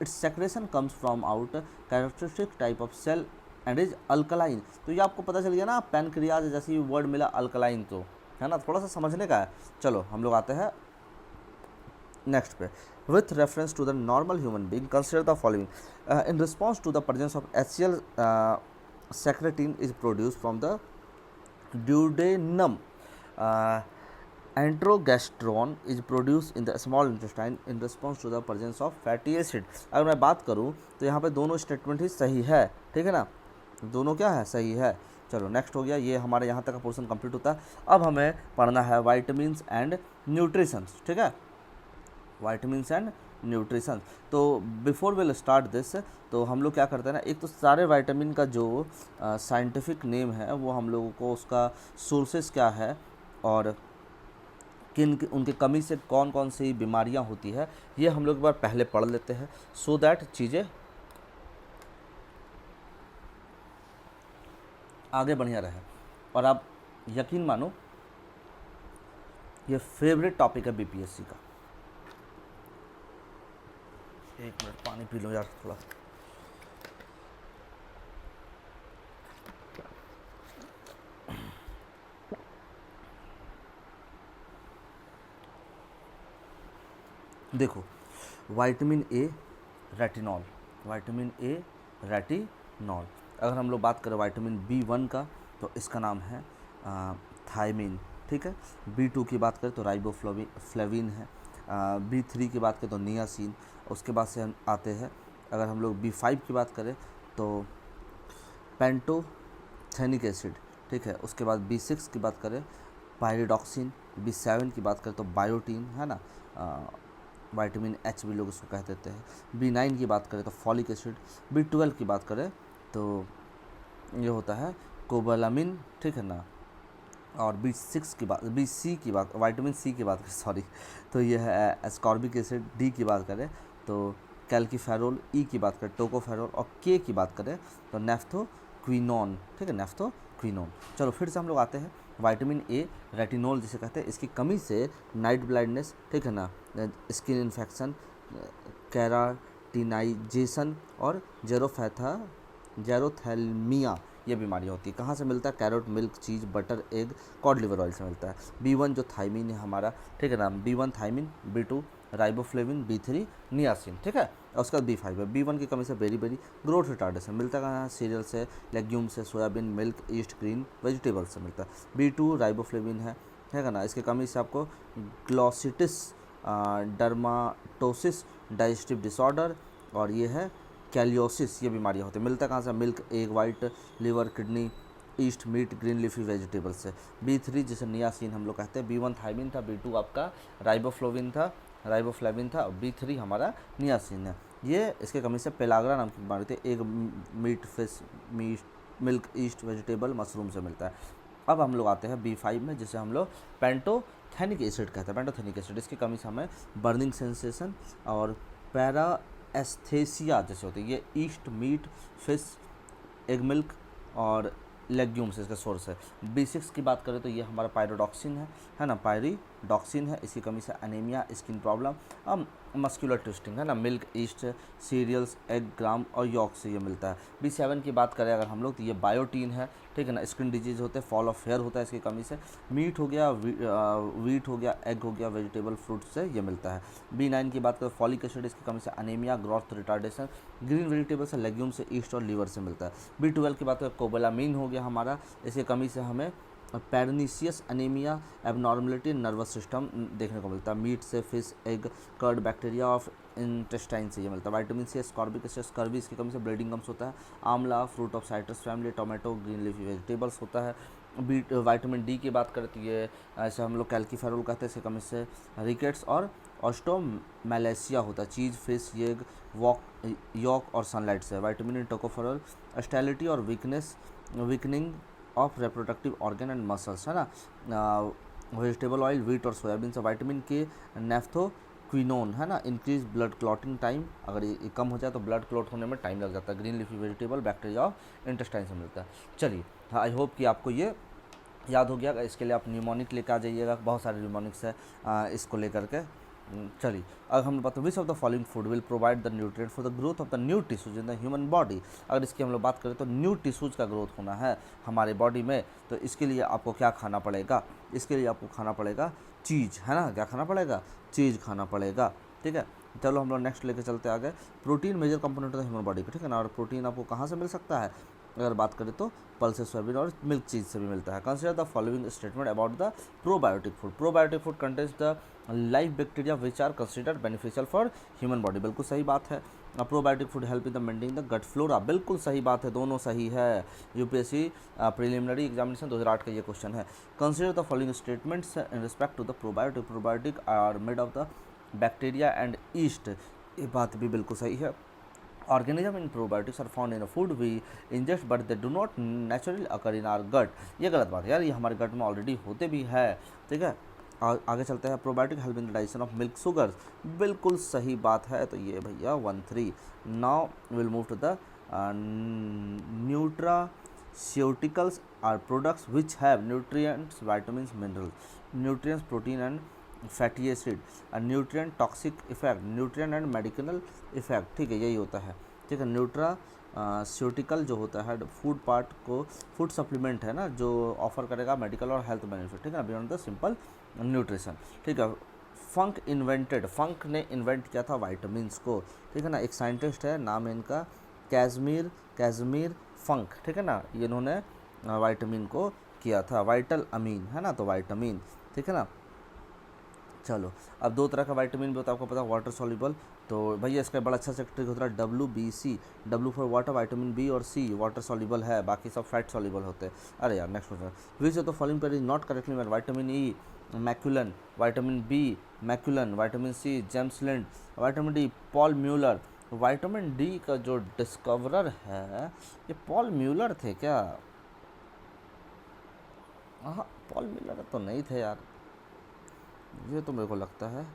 A: its secretion comes from out characteristic type of cell and is alkaline. तो ये आपको पता चल गया ना, पैनक्रियाज जैसे ही वर्ड मिला अल्कलाइन, तो है ना, थोड़ा सा समझने का है। चलो हम लोग आते हैं नेक्स्ट पे, with reference to the normal human being, consider the following, in response to the presence of HCl, secretin is produced from the duodenum, enterogastrone is produce in the small intestine in response to the presence of fatty acid. अगर मैं बात करूँ तो यहाँ पे दोनों स्टेटमेंट ही सही है, ठीक है ना, दोनों क्या है, सही है। चलो नेक्स्ट हो गया, ये हमारे यहाँ तक का पोर्शन कंप्लीट होता है। अब हमें पढ़ना है वाइटामिन्स एंड न्यूट्रिशंस, ठीक है, वाइटामिन्स एंड न्यूट्रिशन। तो बिफोर विल स्टार्ट दिस, तो हम लोग क्या करते हैं ना, एक तो सारे वाइटामिन का जो साइंटिफिक नेम है वो हम लोगों को, उसका सोर्सेस क्या है और किन उनके कमी से कौन कौन सी बीमारियां होती है, ये हम लोग एक बार पहले पढ़ लेते हैं, सो दैट चीज़ें आगे बढ़िया रहे। और आप यकीन मानो ये फेवरेट टॉपिक है बीपीएससी का। एक मिनट पानी पी लो यार थोड़ा। देखो, vitamin A retinol, vitamin A retinol. अगर हम लोग बात करें विटामिन B1 का, तो इसका नाम है थायमिन, ठीक है। B2 की बात करें तो राइबोफ्लेविन है। B3 की बात करें तो नियासिन। उसके बाद से हम आते हैं, अगर हम लोग B5 की बात करें तो पेंटोथेनिक एसिड, ठीक है। उसके बाद B6 की बात करें पायरिडॉक्सिन। B7 की बात करें तो बायोटीन, है ना, विटामिन H भी लोग उसको कह देते हैं। B9 की बात करें तो फॉलिक एसिड। B12 की बात करें तो ये होता है कोबालामिन, ठीक है ना। और B6 की बात, विटामिन C की बात करें, सॉरी, तो ये है एस्कॉर्बिक एसिड। D की बात करें तो कैल्कीफेरोल। E की बात करें टोकोफेरोल। और K की बात करें तो नेफ्थोक्विनोन, ठीक है, नेफ्थोक्विनोन। चलो फिर से हम लोग आते हैं, विटामिन ए रेटिनॉल जिसे कहते हैं, इसकी कमी से नाइट ब्लाइंडनेस, ठीक है ना, स्किन इन्फेक्शन, कैराटिनाइजेशन और जेरोथैल्मिया, ये बीमारी होती है। कहाँ से मिलता है, carrot, milk, cheese, butter, egg, cod liver oil से मिलता है। B1 जो थायमिन है हमारा, ठीक है ना, B1 thiamine, B2 riboflavin, B3 niacin, ठीक है। और उसका B5 है। B1 की कमी से बेरी ग्रोथ रिटार्डेशन मिलता है, सीरियल से, लेग्यूम से, soybean, milk, east, green vegetable से मिलता है। B2 राइबोफ्लेविन है, ठीक है ना, इसकी कमी से आपको ग्लोसिटिस, डर्माटोसिस, डाइजेस्टिव डिसऑर्डर, और ये है कैलियोसिस ये बीमारियाँ होती है। मिलता कहाँ से? Milk, egg white, liver, kidney, yeast, meat, green leafy vegetables से। B3 जिसे नियासिन हम लोग कहते हैं, B1 थायमिन था, B2 आपका राइबोफ्लाविन था, B3 हमारा नियासिन है। ये इसके कमी से पेलाग्रा नाम की बीमारी थी। Egg, meat, fish, milk, yeast, vegetable, mushroom से मिलता है। अब हम लोग आते हैं B5 में, जिसे हम लोग पेंटोथेनिक एसिड कहते हैं। पेंटोथेनिक एसिड, इसकी कमी से हमें बर्निंग सेंसेशन और पैरा एस्थेसिया जैसे होती है। ये yeast, meat, fish, egg milk और लेग्यूम्स इसका सोर्स है। B6 की बात करें तो ये हमारा पायरोडॉक्सिन है ना, पायरीडॉक्सिन है। इसकी कमी से anaemia, skin problem, muscular twisting है ना। मिल्क, ईस्ट, सीरियल्स, एग, ग्राम और यॉक से ये मिलता है। B7 की बात करें अगर हम लोग तो ये बायोटीन है, ठीक है ना। स्किन डिजीज होते हैं, फॉल ऑफ हेयर होता है इसकी कमी से। मीट हो गया, वीट हो गया, एग हो गया, वेजिटेबल फ्रूट से ये मिलता है। B9 की बात करें फॉलिक एसिड, इसकी कमी से anaemia, growth retardation. Green vegetable से, लेग्यूम से, ईस्ट और लीवर से मिलता है। B12 की बात करें कोबालामीन हो गया हमारा, इसकी कमी से हमें pernicious anaemia, abnormality nervous system देखने को मिलता है। मीट से, fish, egg, curd, bacteria of intestine से ये मिलता है। Vitamin C, ascorbic acid, scurvy, इसकी कमी से ब्लीडिंग गम्स होता है। Amla, fruit of citrus family, tomato, green leafy vegetables होता है। विटामिन डी की बात करें तो ये ऐसे हम लोग कैल्कीफेरोल कहते हैं, इसकी कमी से रिकेट्स और ऑस्टोमैलेशिया होता है। चीज़, फिश, एग, यॉक और सनलाइट से। विटामिन टोकोफेरोल स्टेलिटी और weakening of reproductive organ and muscles है ना। वेजिटेबल ऑयल, व्हीट और सोयाबीन से। विटामिन के, नेफ्थोक्विनोन है ना, इंक्रीज ब्लड क्लॉटिंग टाइम, अगर ये कम हो जाए तो ब्लड क्लॉट होने में टाइम लग जाता है। Green leafy vegetable bacteria of intestine से मिलता है। चलिए, आई होप कि आपको ये याद हो गया। इसके लिए आप न्यूमोनिक लेकर आ जाइएगा, बहुत सारे न्यूमोनिक्स है इसको लेकर के। चलिए, अब हम बताते हैं which of the following food will provide the nutrient for the growth of the new tissues in the human body. अगर इसकी हम लोग बात करें तो न्यू टिश्यूज का ग्रोथ होना है हमारे बॉडी में, तो इसके लिए आपको क्या खाना पड़ेगा? इसके लिए आपको खाना पड़ेगा चीज़, है ना। क्या खाना पड़ेगा? चीज़ खाना पड़ेगा, ठीक है। चलो हम लोग नेक्स्ट लेके चलते आगे। Protein major component of the human body का, ठीक है ना। और प्रोटीन आपको कहाँ से मिल सकता है? अगर बात करें तो पल्सेस, सोयाबीन और मिल्क चीज से भी मिलता है। Consider the following statement about the probiotic food. Probiotic food contains the life bacteria which are considered beneficial for human body. बिल्कुल सही बात है। Probiotic food help in the maintain the gut flora. बिल्कुल सही बात है, दोनों सही है। यूपीएससी प्रिलिमिनरी एग्जामिनेशन 2008 का ये क्वेश्चन है। Consider the following statements in respect to the probiotic. Probiotic are made of the bacteria and yeast. ये बात भी बिल्कुल सही है। Organism in probiotics are found in a food we ingest but they do not naturally occur in our gut। ये गलत बात है यार, ये हमारे गट में ऑलरेडी होते भी है, ठीक है। आगे चलते हैं। Probiotic help in the digestion of milk sugars. बिल्कुल सही बात है, तो ये भैया 1-3। Now will move to the nutraceuticals are products which have nutrients, vitamins, minerals, nutrients, protein and fatty acid, nutrient toxic effect, nutrient and medicinal effect, ठीक है, यही होता है, ठीक है। न्यूट्रास्यूटिकल जो होता है फूड पार्ट को, फूड सप्लीमेंट है ना, जो ऑफर करेगा मेडिकल और हेल्थ बेनिफिट, ठीक है ना, बियॉन्ड द सिंपल न्यूट्रिशन, ठीक है। फंक ने इन्वेंट किया था वाइटामिन्स को, ठीक है ना। एक साइंटिस्ट है, नाम है इनका कैज़मीर फंक, ठीक है ना। ये इन्होंने वाइटामिन को किया था, वाइटल अमीन है ना, तो वाइटामिन, ठीक है ना। चलो, अब दो तरह का विटामिन भी होता है, आपको पता है, वाटर सॉल्युबल। तो भैया इसका बड़ा अच्छा सेक्टर होता है WBC, W for water, vitamin B और सी वाटर सॉल्युबल है, बाकी सब फैट सॉल्युबल होते हैं। अरे यार, next question, which of the following pair is not correctly made? Vitamin E McCollum, vitamin B McCollum, vitamin C James Lind, vitamin D Paul Muller. Vitamin D का जो डिस्कवरर है ये पॉल म्यूलर थे क्या? हाँ, पॉल म्यूलर तो नहीं थे यार, ये तो मेरे को लगता है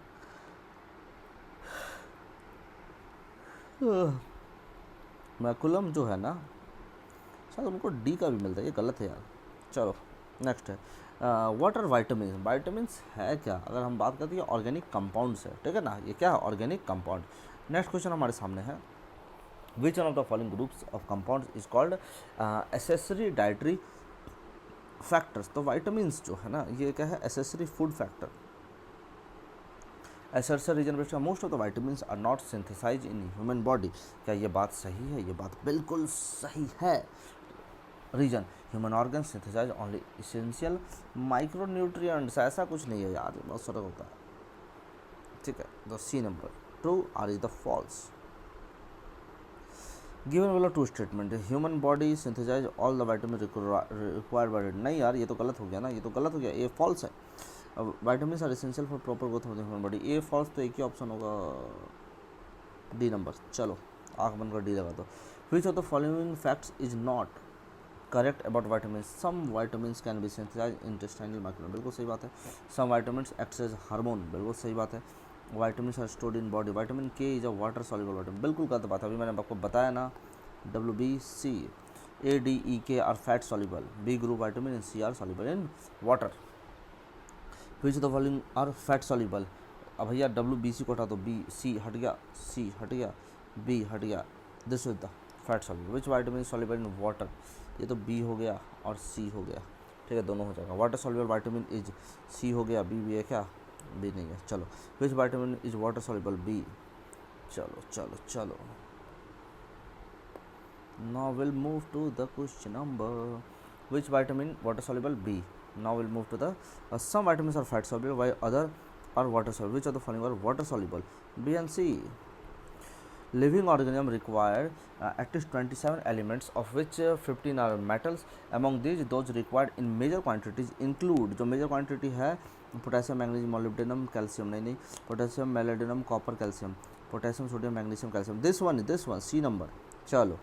A: मैकुलम जो है ना, शायद उनको डी का भी मिलता है, ये गलत है यार। चलो नेक्स्ट है, व्हाट आर वाइटामिन? वाइटामिन्स है क्या? अगर हम बात करते हैं ऑर्गेनिक कंपाउंड्स है, ठीक है ना, ये क्या है? Organic compound. नेक्स्ट क्वेश्चन हमारे सामने है, which one of the following groups of compounds is called accessory dietary factors? तो वाइटामिन्स जो है ना, ये क्या है? Accessory food factor. Accessory reason most of the vitamins are not synthesize in human body. क्या ये बात सही है? ये बात बिल्कुल सही है। Reason, human organ synthesise only essential micronutrients. ऐसा कुछ नहीं है यार, बहुत सारा होता है, ठीक है। The C number true R is the false. Given वाला ट्रू स्टेटमेंट है, human body synthesise all the vitamin required by it. नहीं यार, ये तो गलत हो गया ना, ये तो गलत हो गया, ये फॉल्स है। अब vitamin are essential for proper growth of the human body, A false, तो एक ही ऑप्शन होगा, डी नंबर। चलो आँख बंद कर डी लगा दो। Which of the following facts is not correct about vitamin? Some vitamin can be synthesise intestinal microbial, बिल्कुल सही बात है। Some vitamin act as hormone, बिल्कुल सही बात है। Vitamin are stored in body, vitamin K is a water soluble vitamin, बिल्कुल गलत बात है, अभी मैंने आपको बताया ना, WBC, A, D, E, K are fat soluble, B group vitamin and C are soluble in water. Which of the following are fat soluble? अब भैया WBC को हटा दो, B, C हट गया, C हट गया, B हट गया, this is the fat soluble. Which vitamin soluble in water? ये तो B हो गया और C हो गया, ठीक है, दोनों हो जाएगा। Water soluble vitamin is C हो गया, B भी है क्या? B नहीं है। चलो, विच vitamin is water soluble? B। चलो चलो चलो, now we'll move to the question number, which vitamin water soluble? B. Now we'll move to the some vitamins are fat soluble while other are water soluble. Which of the following are water soluble? B and C. Living organism require at least 27 elements of which 15 are metals. Among these, those required in major quantities include, जो major quantity है, पोटेशियम, मैग्नीशियम, मोलिब्डेनम, कैल्शियम, नहीं, potassium, molybdenum, copper, calcium, potassium, sodium, magnesium, calcium, this one, C number. चलो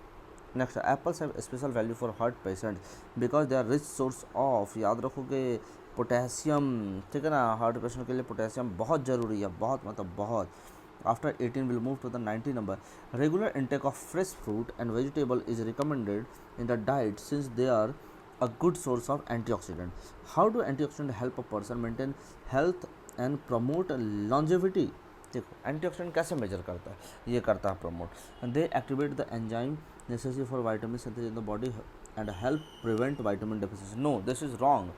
A: next, apples have special value for heart patient because they are rich source of, याद रखोगे, पोटेशियम, ठीक है ना, हार्ट पेशेंट के लिए पोटेशियम बहुत ज़रूरी है, बहुत मतलब बहुत। After 18 will move to the 90 number, regular intake of fresh fruit and vegetable is recommended in the diet since they are a good source of antioxidant. How do antioxidant help a person maintain health and promote longevity? देखो एंटीऑक्सीडेंट कैसे मेजर करता है, ये करता है promote, they activate the enzyme necessary for vitamin synthesis in the body and help prevent vitamin deficiency. No, this is wrong.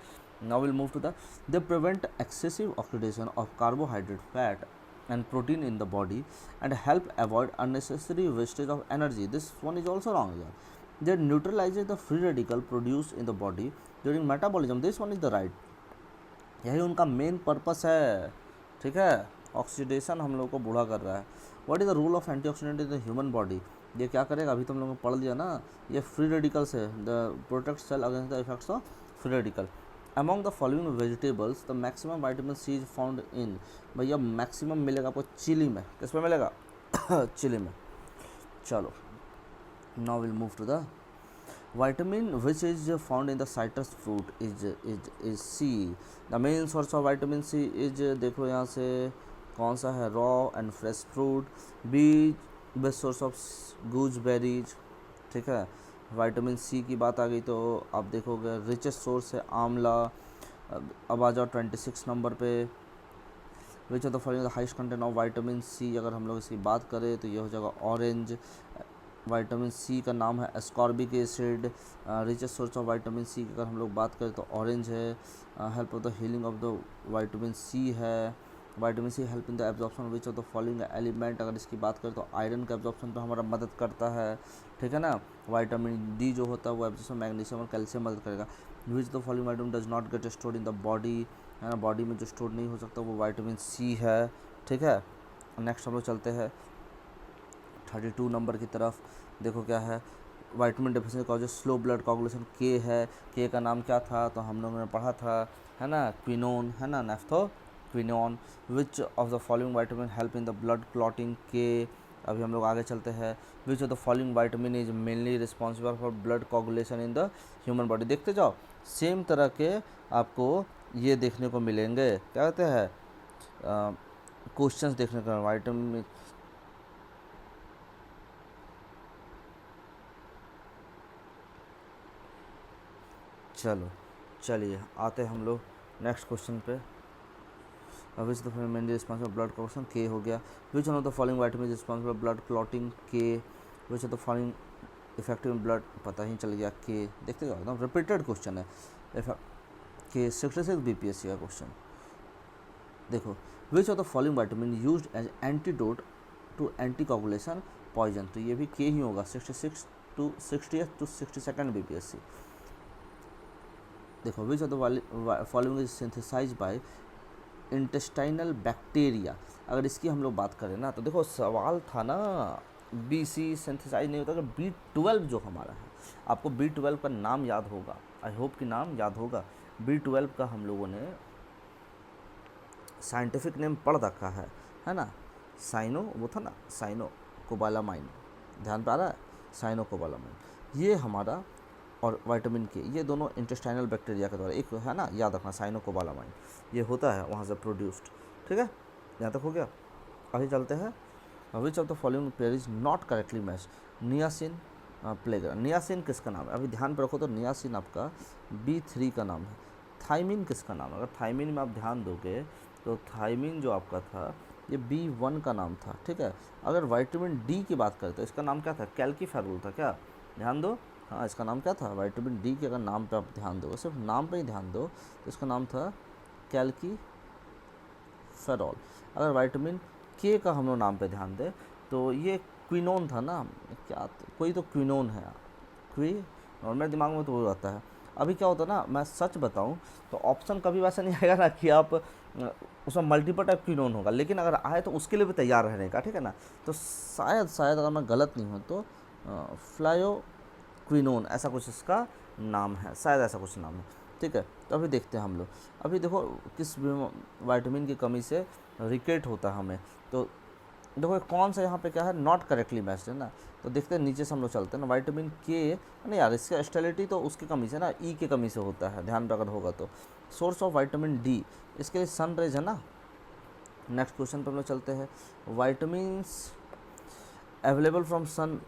A: Now will move to the, they prevent excessive oxidation of carbohydrate, fat and protein in the body and help avoid unnecessary wastage of energy. This one is also wrong here. They neutralizes the free radical produced in the body during metabolism. This one is the right. यही उनका मेन पर्पस है, ठीक है, ऑक्सीडेशन हम लोग को बूढ़ा कर रहा है। What is the role of antioxidant in the human body? ये क्या करेगा, अभी तुम लोगों ने पढ़ लिया ना, ये फ्री रेडिकल्स है, the protect cell against the effects of free radical. Among the following vegetables the maximum vitamin C is found in, भैया मैक्सिमम मिलेगा आपको चिली में, किस में मिलेगा? चिली में। चलो now will move to the vitamin which is found in the citrus fruit is C. The main source of vitamin C is, देखो यहाँ से कौन सा है, raw and fresh fruit. B best source of gooseberries, ठीक है। विटामिन सी की बात आ गई तो आप देखोगे रिचेस्ट सोर्स है आंवला। अब आ जाओ 26 नंबर पे, which of the following the highest content of vitamin C, अगर हम लोग इसकी बात करें तो ये हो जाएगा ऑरेंज। विटामिन सी का नाम है ascorbic acid. Richest source of vitamin C की अगर हम लोग बात करें तो ऑरेंज है। Help of the healing of the vitamin C है। Vitamin C help in the absorption which of the following element, अगर इसकी बात करें तो आयरन के एब्जॉर्प्शन पे हमारा मदद करता है, ठीक है ना। विटामिन डी जो होता है वो एब्जॉर्प्शन मैग्नीशियम और कैल्शियम मदद करेगा। Which the following vitamin does not get stored in the body, है ना, बॉडी में जो स्टोर नहीं हो सकता वो विटामिन सी है, ठीक है। नेक्स्ट हम लोग चलते हैं 32 नंबर की तरफ। देखो क्या है, vitamin deficiency causes slow blood coagulation, के है, के का नाम क्या था तो हम लोगों ने पढ़ा था, है ना, क्विनोन, है ना, naphthoquinone. Which of the following vitamin help in the blood clotting, K. अभी हम लोग आगे चलते हैं, which of the following vitamin is mainly responsible for blood coagulation in the human body. देखते जाओ, सेम तरह के आपको ये देखने को मिलेंगे, क्या कहते हैं, क्वेश्चंस देखने को। विटामिन, चलो चलिए आते हैं हम लोग नेक्स्ट क्वेश्चन पे। Which the mainly responsible blood clotting, K हो गया। Which one of the following vitamin is responsible blood clotting, K. Which of the following effective blood, पता ही चल गया, के। देखते जाओ एकदम रिपीटेड क्वेश्चन है, के 66 BPSC का क्वेश्चन। देखो, which of the following vitamin used as antidote to anti coagulation poison, तो ये भी के ही होगा, 66 to 60th to 62nd BPSC। देखो, which of the following is synthesise by intestinal bacteria, अगर इसकी हम लोग बात करें ना तो देखो सवाल था ना बी सी सिंथेसाइज नहीं होता, अगर B12 जो हमारा है, आपको B12 का नाम याद होगा, आई होप कि नाम याद होगा। B12 का हम लोगों ने साइंटिफिक नेम पढ़ रखा है ना, साइनो, वो था ना साइनो कोबालामाइन, ध्यान पे आ रहा है, साइनो कोबालामाइन, ये हमारा, और विटामिन के, ये दोनों इंटेस्टाइनल बैक्टीरिया के द्वारा, एक है ना याद रखना साइनो कोबालामाइन, ये होता है वहाँ से प्रोड्यूस्ड। ठीक है, यहाँ तक हो गया। अभी चलते हैं, which of the following pair is not correctly match, niacin pellagra, niacin किसका नाम है, अभी ध्यान पे रखो, तो नियासिन आपका B3 का नाम है। थाइमिन किसका नाम है, अगर थाइमिन में आप ध्यान दोगे तो थाइमिन जो आपका था ये B1 का नाम था। ठीक है, अगर विटामिन डी की बात करें तो इसका नाम क्या था, कैल्कीफेरोल था क्या, ध्यान दो, हाँ इसका नाम क्या था, विटामिन डी के अगर नाम पे आप ध्यान दो, सिर्फ नाम पे ही ध्यान दो, तो इसका नाम था कैल्कीफेरोल। अगर विटामिन के का हम लोग नाम पे ध्यान दें तो ये क्विनोन था ना, क्या कोई तो क्विनोन है, और मेरे दिमाग में तो वो आता है। अभी क्या होता है ना, मैं सच बताऊं तो ऑप्शन कभी वैसा नहीं आएगा ना कि आप उसमें मल्टीपल टाइप क्विनोन होगा, लेकिन अगर आए तो उसके लिए भी तैयार रहने का, ठीक है ना। तो शायद अगर मैं गलत नहीं हूँ तो फ्लायो क्विनोन ऐसा कुछ इसका नाम है, शायद ऐसा कुछ नाम है। ठीक है, तो अभी देखते हैं हम लोग, अभी देखो किस विटामिन की कमी से रिकेट होता है हमें, तो देखो कौन सा यहाँ पे क्या है, नॉट करेक्टली मैच्ड है ना। तो देखते हैं नीचे से हम लोग चलते हैं ना, विटामिन के नहीं यार, इसका स्टेलिटी तो उसकी कमी से ना, ई की कमी से होता है, ध्यान पे अगर होगा तो। सोर्स ऑफ विटामिन डी, इसके लिए सन रेज है ना। नेक्स्ट क्वेश्चन पर हम लोग चलते हैं, vitamins available from sun,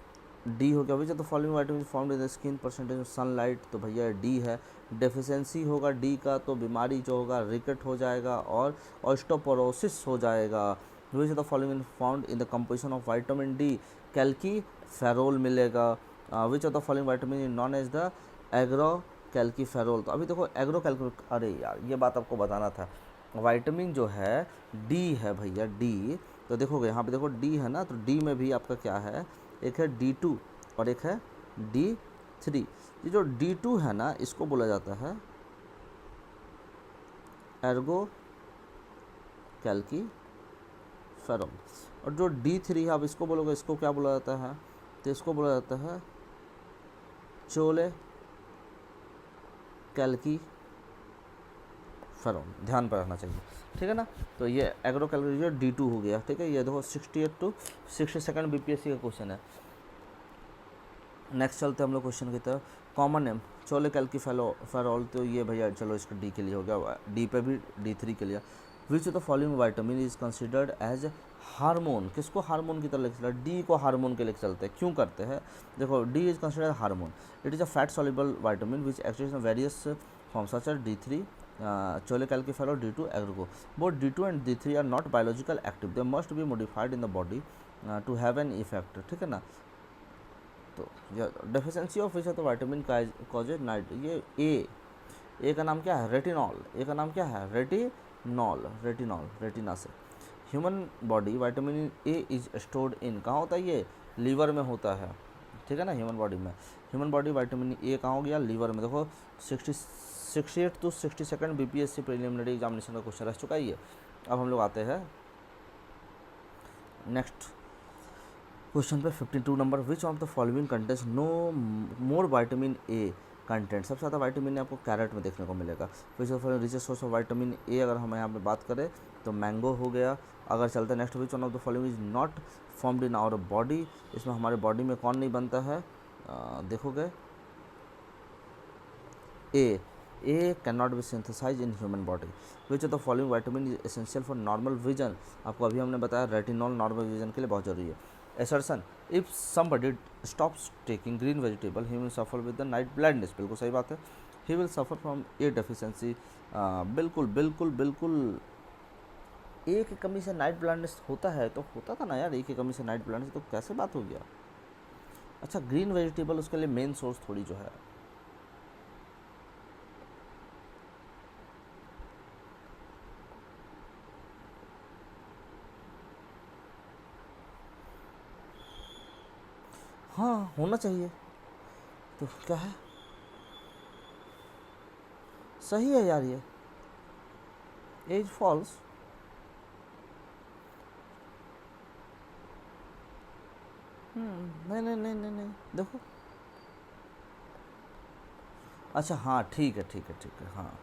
A: D हो गया, which of the following vitamin found in the skin percentage of sunlight, तो भैया डी है। डेफिशिएंसी होगा डी का तो बीमारी जो होगा रिकेट हो जाएगा और ऑस्टोपोरोसिस हो जाएगा। Which of the following found in the composition of vitamin D, calciferol मिलेगा। Which of the following vitamin is known as the ergocalciferol, तो अभी देखो एग्रो कैल्की, अरे यार ये बात आपको बताना था, विटामिन जो है डी है भैया, डी, तो देखोगे यहाँ पे देखो डी है ना, तो डी में भी आपका क्या है, एक है D2 और एक है D3। ये जो D2 है ना, इसको बोला जाता है एर्गो कैल्कीफेरोल, और जो D3 है आप इसको बोलोगे, इसको क्या बोला जाता है, तो इसको बोला जाता है चोले कैल्कीफेरोल, ध्यान पर रखना चाहिए। ठीक है ना, तो ये एग्रो कैल्की D2 हो गया। ठीक है, ये देखो 68 to 62 BPSC का क्वेश्चन है। नेक्स्ट चलते हैं हम लोग क्वेश्चन की तरफ, कॉमन नेम चोले कैल्कीफेरोल, तो ये भैया चलो इसका डी के लिए हो गया, डी पे भी D3 के लिए। Which of the following vitamin is considered as hormone, किसको हार्मोन की तरह लेके चलते हैं, डी को हार्मोन के लेके चलते हैं, क्यों करते हैं, देखो D is considered hormone, it is a fat soluble vitamin which exist in various forms such as D3, cholecalciferol, D2 एग्रो। Both D2 and D3 are not biological active, they must be modified in the body to have an effect. ठीक है ना, तो deficiency of which of the vitamin causes night, ये ए का नाम क्या है, रेटिनॉल, ए का नाम क्या है, रेटिनॉल, रेटिना से। Human body vitamin A is stored इन, कहाँ होता है ये, लीवर में होता है। ठीक है ना, ह्यूमन बॉडी में, ह्यूमन बॉडी विटामिन ए कहाँ हो गया, लीवर में। देखो 68 to 62 BPSC प्रिलिमिनरी एग्जामिनेशन का क्वेश्चन रह चुका है ये। अब हम लोग आते हैं नेक्स्ट क्वेश्चन पे 52 number, which of the following contents no more vitamin A content, सबसे ज़्यादा विटामिन ए आपको कैरेट में देखने को मिलेगा। Which of richest source of vitamin A, अगर हम यहाँ पे बात करें तो मैंगो हो गया। अगर चलते हैं next, which one of the following is not formed in our body, इसमें हमारे बॉडी में कौन नहीं बनता है, देखोगे A can not be synthesise in human body. Which of the following vitamin is essential for normal vision, आपको अभी हमने बताया रेटिनॉल नॉर्मल विजन के लिए बहुत जरूरी है। Assertion, if somebody stops taking green vegetable he will suffer with the night blindness, बिल्कुल सही बात है, he will suffer from A deficiency, बिल्कुल बिल्कुल बिल्कुल, ए की कमी से नाइट ब्लाइंडनेस होता है, तो होता था ना यार, ए की कमी से नाइट ब्लाइंडनेस, तो कैसे बात हो गया। अच्छा, ग्रीन वेजिटेबल उसके लिए मेन सोर्स थोड़ी जो है, हाँ होना चाहिए, तो क्या है, सही है यार ये, एज फॉल्स। नहीं नहीं नहीं नहीं नहीं, देखो। अच्छा हाँ ठीक है ठीक है ठीक है, हाँ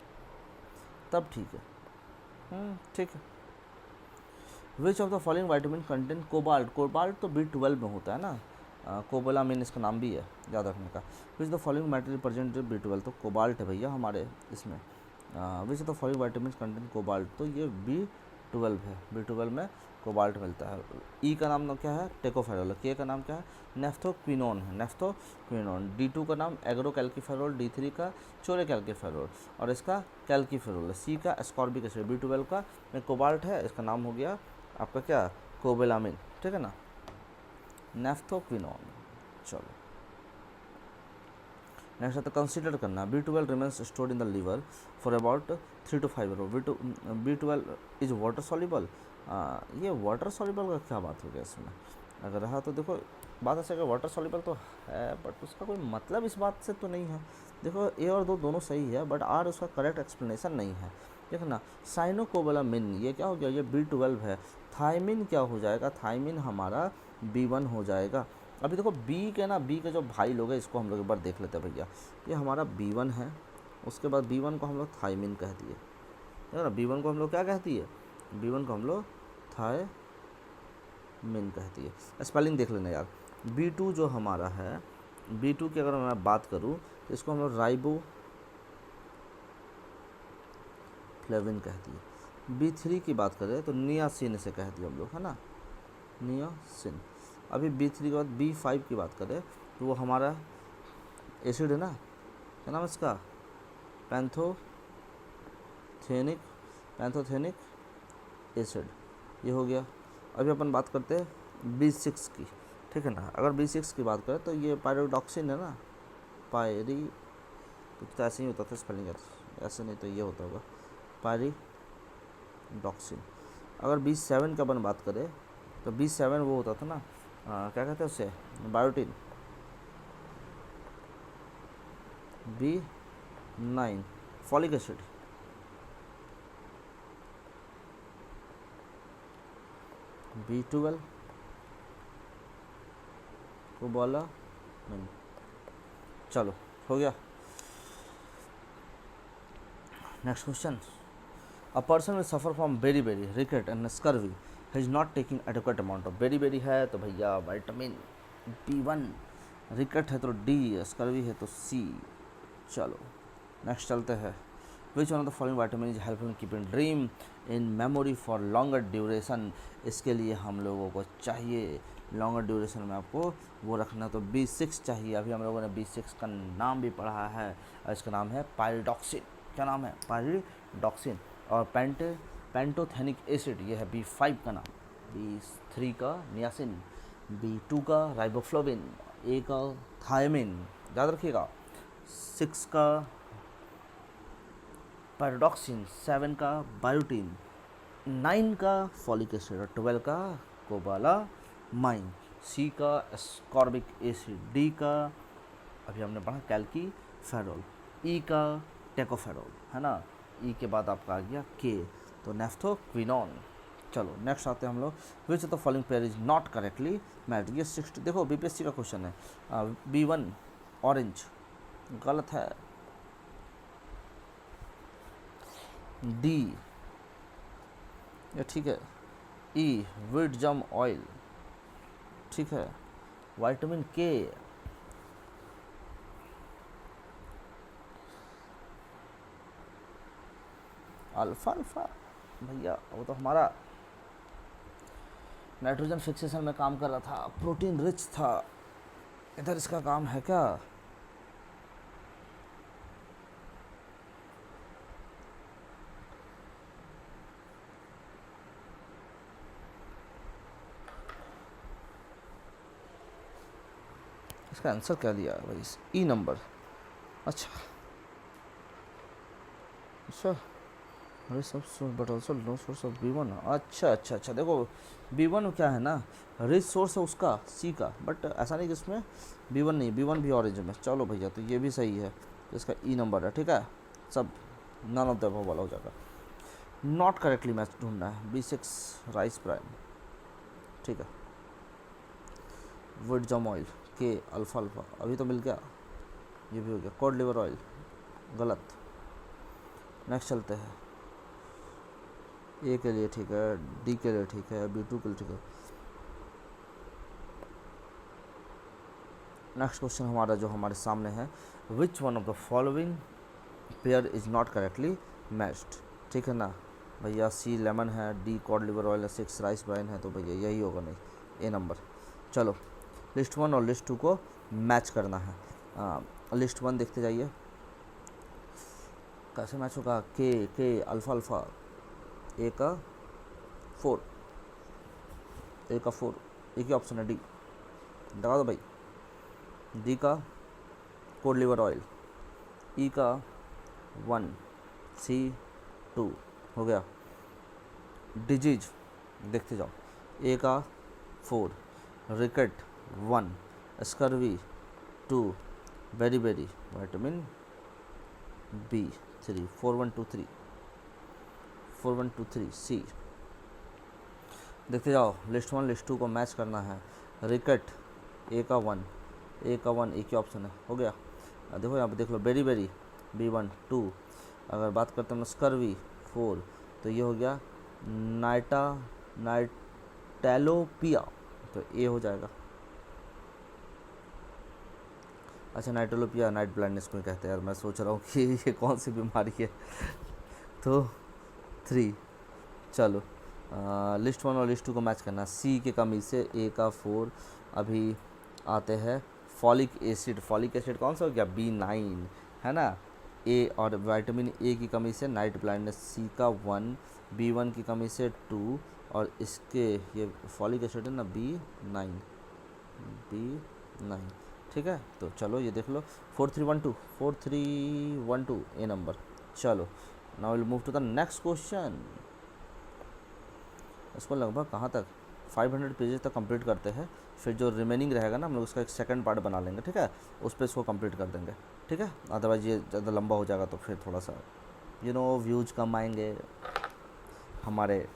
A: तब ठीक है। ठीक है। Which of the following vitamin content cobalt, cobalt तो B12 में होता है ना, कोबालामिन इसका नाम भी है, याद रखने का। Which the following material present B12, तो कोबाल्ट है भैया हमारे इसमें। विच of the following vitamin content cobalt, तो ये B12 है, B12 में कोबाल्ट मिलता है। ई का नाम क्या है, टेकोफेरोल। के का नाम क्या है, नेफ्थोक्विनोन है, नेफ्थोक्विनोन। D2 का नाम एग्रोकैल्कीफेरोल, D3 का चोरेकैल्कीफेरोल, और इसका कैल्कीफेरोल है। सी का एस्कॉर्बिक एसिड, B12 का में कोबाल्ट है, इसका नाम हो गया आपका क्या, कोबेलामिन, ठीक है ना, नेफ्थोक्विनोन। चलो नेक्स्ट आता कंसिडर करना, B12 remains stored in the liver for about 3 to 5 hour. B12 is water soluble. ये वाटर सॉल्युबल का क्या बात हो गया इसमें, अगर रहा तो देखो बात ऐसे अगर वाटर सॉल्युबल तो है, बट उसका कोई मतलब इस बात से तो नहीं है। देखो ए और दो दोनों सही है, बट आर उसका करेक्ट एक्सप्लेनेशन नहीं है। देखो ना, साइनोकोबालामिन ये क्या हो गया, ये B12 है। थायमिन क्या हो जाएगा, थायमिन हमारा B1 हो जाएगा। अभी देखो बी के ना, बी के जो भाई लोग हैं इसको हम लोग एक बार देख लेते हैं भैया। ये हमारा B1 है, उसके बाद B1 को हम लोग थायमिन कह दिए, देखो ना, B1 को हम लोग क्या कहती है, B1 को हम लोग थायमिन कहती है। स्पेलिंग देख लेना यार। B2 जो हमारा है, B2 की अगर मैं बात करूँ तो इसको हम लोग राइबो फ्लेविन कहती है। B3 की बात करें तो नियासिन से कहती है हम लोग, है ना, नियासिन। अभी B3 के बाद B5 की बात करें तो वो हमारा एसिड है ना, क्या नाम है इसका, पैंथोथेनिक एसिड, ये हो गया। अभी अपन बात करते हैं B6 की, ठीक है ना। अगर B6 की बात करें तो ये पायरोडॉक्सिन है ना, पायरी, कुछ तो ऐसे ही होता था स्पेलिंग, ऐसे नहीं तो ये होता होगा पायरीडॉक्सिन। अगर B7 का अपन बात करें तो B7 वो होता था ना, क्या कहते हैं उसे, biotin. B9 folic acid. B12 cobalamin. चलो हो गया। Next question, a person will suffer from beri ricket and scurvy he is not taking adequate amount of. Beri है तो भैया विटामिन B1, रिकेट है तो D, स्कर्वी है तो C। चलो नेक्स्ट चलते हैं। विच one of the following vitamin is help in keeping dream in memory for longer duration. इसके लिए हम लोगों को चाहिए लॉन्गर ड्यूरेशन में आपको वो रखना, तो B6 चाहिए। अभी हम लोगों ने B6 का नाम भी पढ़ा है, और इसका नाम है पायरिडॉक्सिन। क्या नाम है, पायरिडॉक्सिन। और पेंटोथेनिक एसिड ये है B5 का नाम। B3 का नियासिन, B2 का राइबोफ्लोविन, A का थायमिन, याद रखिएगा। 6 का पैराडॉक्सिन, 7 का बायोटिन, 9 का फॉलिक एसिड, और 12 का कोबालामाइन, C का एस्कॉर्बिक एसिड, D का अभी हमने पढ़ा कैल्कीफेरोल, E का टेकोफेरोल, है ना। E के बाद आपका आ गया K, तो नेफ्थोक्विनोन। चलो नेक्स्ट आते हैं हम लोग। Which of the following pair is not correctly match. ये 60, देखो BPSC का क्वेश्चन है। B1 ऑरेंज गलत है, D ये ठीक है, E वीट जम ऑयल ठीक है, विटामिन K अल्फा भैया वो तो हमारा नाइट्रोजन फिक्सेशन में काम कर रहा था, प्रोटीन रिच था। इधर इसका काम है क्या, इसका आंसर क्या दिया है भाई, E नंबर। अच्छा अच्छा, अरे सब source but also no source of B1। अच्छा, देखो B1 क्या है ना, रिच सोर्स है उसका C का, बट ऐसा नहीं कि इसमें B1 नहीं, B1 भी ऑरेंज में। चलो भैया तो ये भी सही है, तो इसका E नंबर है, ठीक है। सब नन ऑफ द अबव वाला हो जाएगा। नॉट करेक्टली मैच ढूंढना है, B6 राइस प्राइम, ठीक है। विटजम ऑयल, के अल्फा अल्फा, अभी तो मिल गया, ये भी हो गया। कॉड लिवर ऑयल गलत। नेक्स्ट चलते हैं, ए के लिए ठीक है, डी के लिए ठीक है, बी टू के लिए ठीक है। नेक्स्ट क्वेश्चन हमारा जो हमारे सामने है, which one of the following pair is not correctly matched, ठीक है ना भैया। सी लेमन है, डी कॉड लिवर ऑयल है, 6 राइस ब्राइन है, तो भैया यही होगा, नहीं ए नंबर। चलो लिस्ट 1 और लिस्ट 2 को मैच करना है। लिस्ट 1 देखते जाइए कैसे मैच होगा। के अल्फा अल्फा, ए का 4, ए का 4, एक ही ऑप्शन है डी, लगा दो भाई। डी का कोड लिवर ऑयल, ई का 1, सी 2 हो गया। डिजीज देखते जाओ, ए का 4, ricket 1, scurvy 2, beriberi, vitamin B 3, 4123, 4123 C. देखते जाओ लिस्ट 1 लिस्ट 2 को मैच करना है। रिकेट ए का 1, ए का 1 एक ही ऑप्शन है, हो गया। देखो यहाँ पे देख लो, बेरी बेरी B1 2। अगर बात करते हैं स्कर्वी 4, तो ये हो गया नाइटेलोपिया, तो ए हो जाएगा। अच्छा नाइटेलोपिया नाइट ब्लाइंडनेस को कहते हैं यार, मैं सोच रहा हूँ कि ये कौन सी बीमारी है। तो 3, चलो लिस्ट 1 और लिस्ट 2 को मैच करना। सी की कमी से ए का 4। अभी आते हैं फॉलिक एसिड, फॉलिक एसिड कौन सा हो गया, B9 है ना। ए और विटामिन ए की कमी से नाइट ब्लाइंडनेस, सी का 1, B1 की कमी से 2, और इसके ये फॉलिक एसिड है ना B9, ठीक है। तो चलो ये देख लो 4312 ए नंबर। चलो now will move to the next question. इसको लगभग कहाँ तक 500 पेजेस तक कंप्लीट करते हैं, फिर जो रिमेनिंग रहेगा ना हम लोग उसका एक सेकंड पार्ट बना लेंगे, ठीक है। उस पर इसको कंप्लीट कर देंगे, ठीक है। अदरवाइज ये ज़्यादा लंबा हो जाएगा तो फिर थोड़ा सा व्यूज कम आएंगे, हमारे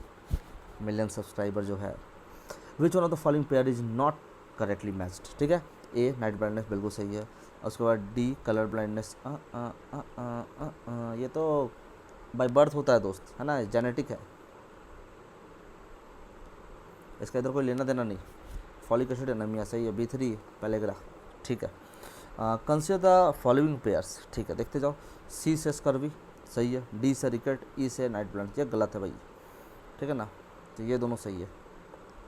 A: मिलियन सब्सक्राइबर जो है। Which one of the following pair is not correctly matched, ठीक है। ए नाइट ब्लाइंडनेस बिल्कुल सही है। उसके बाद डी कलर ब्लाइंडनेस, ये तो बाय बर्थ होता है दोस्त, है ना, जेनेटिक है, इसका इधर कोई लेना देना नहीं। फॉलिक एसिड एनीमिया सही है, B3 पेलेग्रा, ठीक है। कंसीडर द फॉलोइंग पेयर्स, ठीक है। देखते जाओ, सी से स्कर्वी सही है, डी से रिकेट, ई से नाइट ब्लाइंड, ये गलत है भाई, ठीक है ना। तो ये दोनों सही है,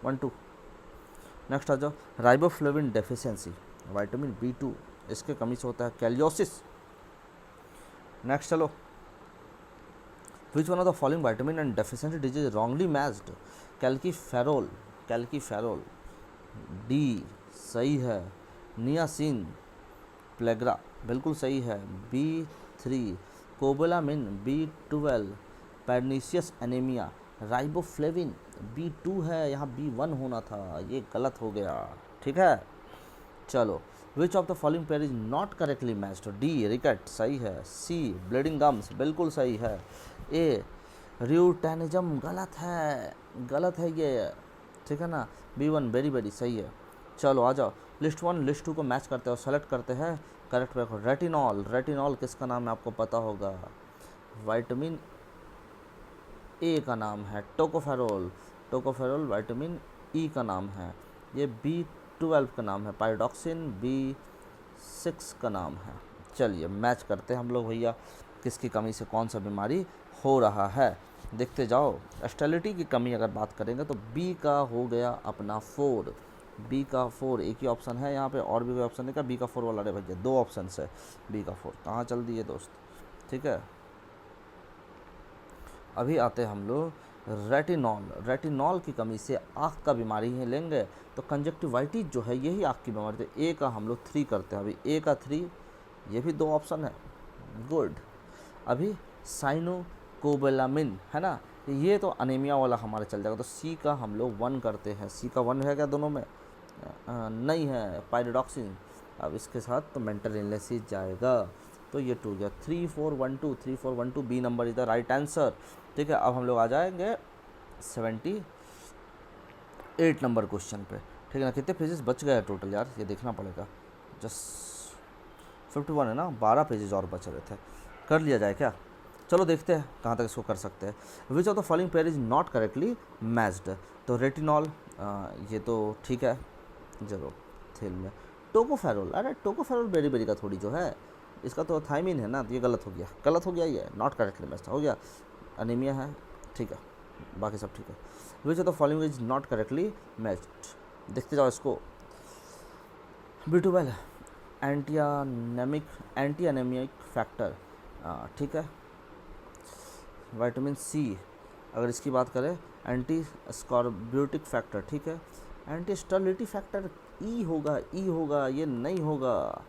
A: 1 2। नेक्स्ट आ जाओ, राइबोफ्लेविन डेफिशिएंसी, विटामिन B2 इसके कमी से होता है कैलियोसिस। नेक्स्ट चलो, which one of the following vitamin and deficiency disease wrongly matched, calciferol, D सही है। नियासिन प्लेग्रा बिल्कुल सही है, B3। कोबोलामिन B12, pernicious anaemia, riboflavin B2 है, यहाँ B1 होना था, ये गलत हो गया, ठीक है। चलो which of the following pair is not correctly matched, D rickets सही है, सी ब्लीडिंग गम्स बिल्कुल सही है, ए र्यूटेनिज्म गलत है ये, ठीक है ना। B1 वेरी वेरी सही है। चलो आ जाओ, लिस्ट 1 लिस्ट 2 को मैच करते हैं और सेलेक्ट करते हैं करेक्ट पेयर को। रेटिनॉल किसका नाम है आपको पता होगा, विटामिन ए का नाम है। टोकोफेरोल विटामिन ई का नाम है। ये B12 का नाम है। पायरोडॉक्सिन B6 का नाम है। चलिए मैच करते हैं हम लोग भैया, किसकी कमी से कौन सा बीमारी हो रहा है, देखते जाओ। स्टेलिटी की कमी अगर बात करेंगे तो बी का हो गया अपना 4, बी का 4 एक ही ऑप्शन है यहाँ पे, और भी कोई ऑप्शन नहीं का बी का 4 वाला। अरे भैया 2 ऑप्शन है, बी का 4 कहाँ चल दिए दोस्त, ठीक है। अभी आते हैं हम लोग रेटिनॉल की कमी से आँख का बीमारी है लेंगे तो कंजक्टिवाइटिस जो है यही आँख की बीमारी। तो ए का हम लोग 3 करते हैं, अभी ए का 3, ये भी 2 ऑप्शन है, गुड। अभी साइनोकोबालामिन है ना, ये तो अनीमिया वाला हमारा चल जाएगा, तो सी का हम लोग 1 करते हैं। सी का 1 है क्या दोनों में, नहीं है, पायरोडॉक्सिन। अब इसके साथ तो मेंटल इलनेस ही जाएगा, तो ये 2 गया। 3 4 1 2 3 4 1 2 B number is the right answer, ठीक है। अब हम लोग आ जाएंगे 78 नंबर क्वेश्चन पे। ठीक है ना। कितने पेजेस बच गए टोटल यार, ये देखना पड़ेगा। जस्ट 51 है ना, 12 पेजेस और बच रहे थे। कर लिया जाए क्या? चलो देखते हैं कहाँ तक इसको कर सकते हैं। Which of the following pair is not correctly matched? तो रेटिनॉल, ये तो ठीक है जरूर थेल में। टोकोफेरोल, अरे टोकोफेरोल बेरी बेरी का थोड़ी जो है, इसका तो थाइमिन है ना, तो ये गलत हो गया, गलत हो गया, ये नॉट करेक्टली मैच्ड हो गया। अनीमिया है, ठीक है, बाकी सब ठीक है। Which of the following is not correctly matched? देखते जाओ इसको। B12 एंटी एनेमिक फैक्टर, ठीक है। विटामिन सी अगर इसकी बात करें, एंटी स्कॉर्ब्यूटिक फैक्टर, ठीक है। एंटी स्टर्लिटी फैक्टर ई होगा, ये नहीं होगा,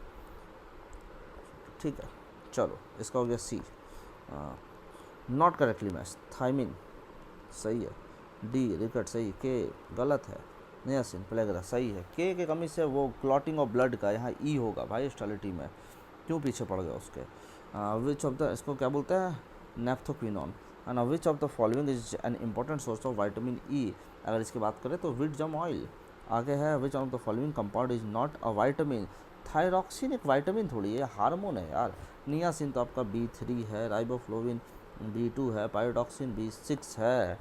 A: ठीक है। चलो इसका हो गया सी, नॉट करेक्टली मैच। थाइमिन सही है, डी रिकट सही, के गलत है, नियासिन प्लेगरा सही है। के कमी से वो क्लॉटिंग ऑफ ब्लड का, यहाँ ई होगा भाई स्टर्लिटी में, क्यों पीछे पड़ गया उसके। विच ऑफ द, इसको क्या बोलते हैं, naphthoquinone. And which of the following is an important source of vitamin E? अगर इसकी बात करें तो विट जम ऑयल। आगे है which of the following compound is not a vitamin? Thyroxine एक विटामिन थोड़ी है, हार्मोन है यार। नियासिन तो आपका B3 है, राइबोफ्लोविन B2 है, पायरोडॉक्सिन B6 है।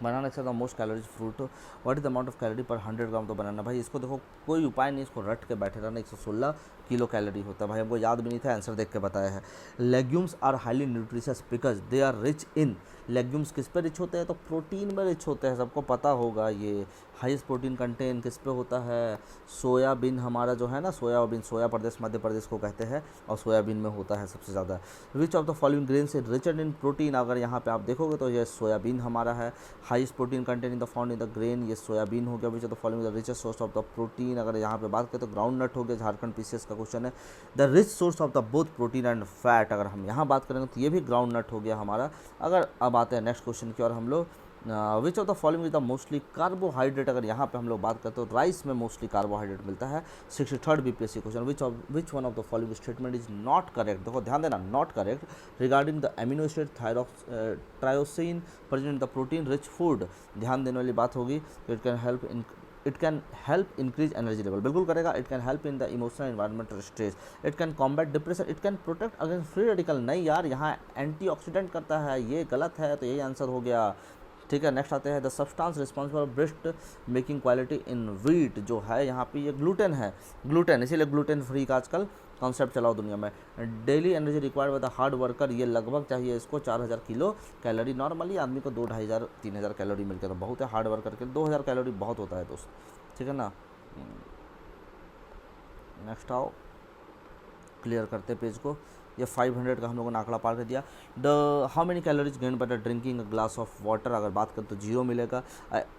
A: Banana is the most calories fruit, what is the amount of calorie per 100 ग्राम? तो बनाना भाई इसको देखो, कोई उपाय नहीं, इसको रट के बैठे रहना। 116 किलो कैलोरी होता है भाई, हमको याद भी नहीं था, आंसर देख के बताया है। Legumes are highly nutritious because they are rich in. Legumes किस पे रिच होते हैं? तो प्रोटीन में रिच होते हैं, सबको पता होगा ये। हाईएस्ट प्रोटीन कंटेंट किस पे होता है? सोयाबीन हमारा जो है ना, सोयाबीन, सोया प्रदेश मध्य प्रदेश को कहते हैं, और सोयाबीन में होता है सबसे ज़्यादा। Which of the following grains is richer in protein? अगर यहाँ पे आप देखोगे तो ये सोयाबीन हमारा है। Highest protein content in the found in the grain, ये सोयाबीन हो गया। Which of the following the richest source of the protein? अगर यहाँ पे बात करें तो ग्राउंड नट हो गया, झारखंड PCS का क्वेश्चन है। The rich source of the both protein and fat, अगर हम यहाँ बात करेंगे तो ये भी ग्राउंड नट हो गया हमारा। अगर अब आते हैं नेक्स्ट क्वेश्चन की और हम लोग, which of the following is the mostly carbohydrate? अगर यहाँ पे हम लोग बात करते हैं तो राइस में मोस्टली कार्बोहाइड्रेट मिलता है। 63rd BPSC question, which one of the following statement is not correct? देखो ध्यान देना, not correct regarding the amino acid tyrosine present in the protein rich food. ध्यान देने वाली बात होगी। It can help increase energy level, बिल्कुल करेगा। It can help in the emotional environmental stress. It can combat depression. It can protect against free radical, नहीं यार, यहाँ एंटीऑक्सीडेंट करता है, ये गलत है, तो यही आंसर हो गया, ठीक है। नेक्स्ट आते हैं, the substance responsible breast making quality in wheat, जो है यहाँ पे ये ग्लूटेन है, ग्लूटेन, इसीलिए ग्लूटेन फ्री का आजकल कॉन्सेप्ट चलाओ दुनिया में। Daily energy required by the hard worker, ये लगभग चाहिए इसको 4000 किलो कैलोरी। नॉर्मली आदमी को 2-2,500-3,000 कैलोरी मिलकर तो बहुत है, हार्ड वर्कर के 2000 कैलोरी बहुत होता है दोस्त, ठीक है ना। नेक्स्ट आओ, क्लियर करते पेज को। ये 500 का हम लोगों ने आंकड़ा पार कर दिया। The how many calories gain by the drinking a glass of water? अगर बात करें तो 0 मिलेगा।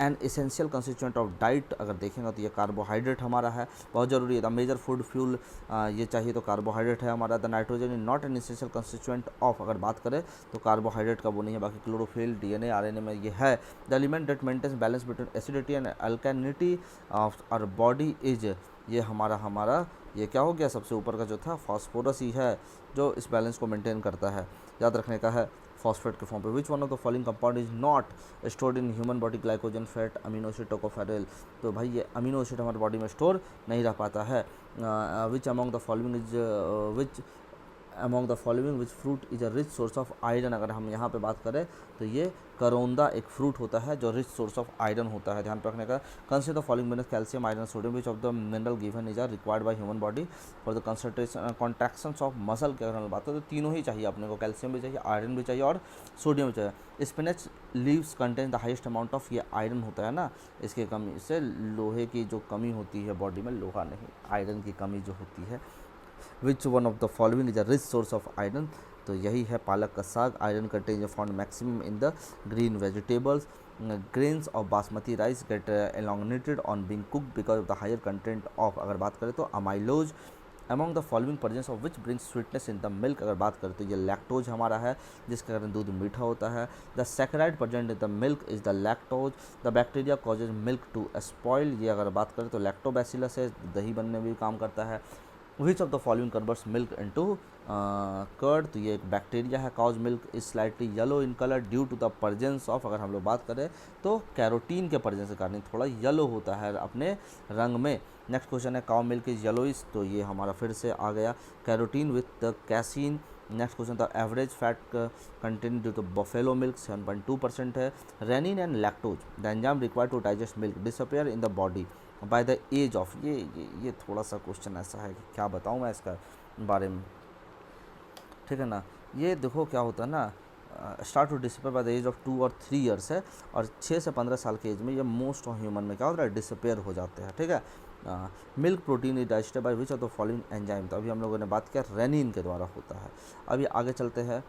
A: An essential constituent of diet अगर देखेंगे तो ये कार्बोहाइड्रेट हमारा है, बहुत ज़रूरी है। द मेजर फूड फ्यूल, ये चाहिए तो कार्बोहाइड्रेट है हमारा। The nitrogen is not an essential constituent of, अगर बात करें तो कार्बोहाइड्रेट का वो नहीं है। बाकी क्लोरोफिल, DNA, RNA में ये है। The element that maintains balance between acidity and alkalinity of our body is, ये हमारा ये क्या हो गया, सबसे ऊपर का जो था फास्फोरस ही है जो इस बैलेंस को मेंटेन करता है, याद रखने का है, फॉस्फेट के फॉर्म पे। विच one of the following compound is not stored in human body? Glycogen, fat, amino acid, tocopherol. तो भाई ये अमीनो एसिड हमारी बॉडी में स्टोर नहीं रह पाता है। Which among the following is which among the following which fruit is a rich source of iron? अगर हम यहाँ पे बात करें तो ये करौंदा एक फ्रूट होता है जो रिच सोर्स ऑफ आयरन होता है, ध्यान रखने का। Consider the following minerals, calcium, iron, sodium. Which of the mineral given is are required by human body for the concentration contractions of muscle के अगर हम बात करें तो तीनों ही चाहिए अपने को, कैल्शियम भी चाहिए, आयरन भी चाहिए और सोडियम भी चाहिए। Spinach leaves contain the highest amount of, ये आयरन होता है ना, इसके कमी से लोहे की जो कमी होती है बॉडी में, लोहा नहीं, आयरन की कमी जो होती है। Which one of the following is a rich source of iron? तो यही है पालक का साग। Iron content found maximum in the green vegetables. Grains of basmati rice get elongated on being cooked because of the higher content of, अगर बात करें तो amylose. Among the following presence of which brings sweetness in the milk? अगर बात करें तो ये लैक्टोज हमारा है, जिसके कारण दूध मीठा होता है। The saccharide present in the milk is the lactose. The bacteria causes milk to spoil, ये अगर बात करें तो लैक्टोबैसिलस है, दही बनने में भी काम करता है। Which of the following converts milk into curd, तो ये एक बैक्टीरिया है। Cow's milk is slightly yellow in colour due to the presence of, अगर हम लोग बात करें तो कैरोटीन के प्रेजेंस के कारण थोड़ा येलो होता है अपने रंग में। नेक्स्ट क्वेश्चन है काउ मिल्क इज येलोइश, तो ये हमारा फिर से आ गया carotene with the casein. Next question था average fat content due to buffalo milk 7.2% है। Rennin and lactose the enzyme required to digest milk disappear in the body by the age of, ये थोड़ा सा क्वेश्चन ऐसा है कि क्या बताऊँ मैं इसका बारे में, ठीक है ना। ये देखो क्या होता है ना, start to disappear by the age of 2 और 3 ईयर्स है, और 6 से 15 साल के एज में ये मोस्ट ऑफ ह्यूमन में क्या होता है, डिसअपेयर हो जाते हैं, ठीक है। Milk protein is digested by which of the following enzyme, तो अभी हम लोगों ने बात किया रेनिन के द्वारा होता है। अभी आगे चलते हैं,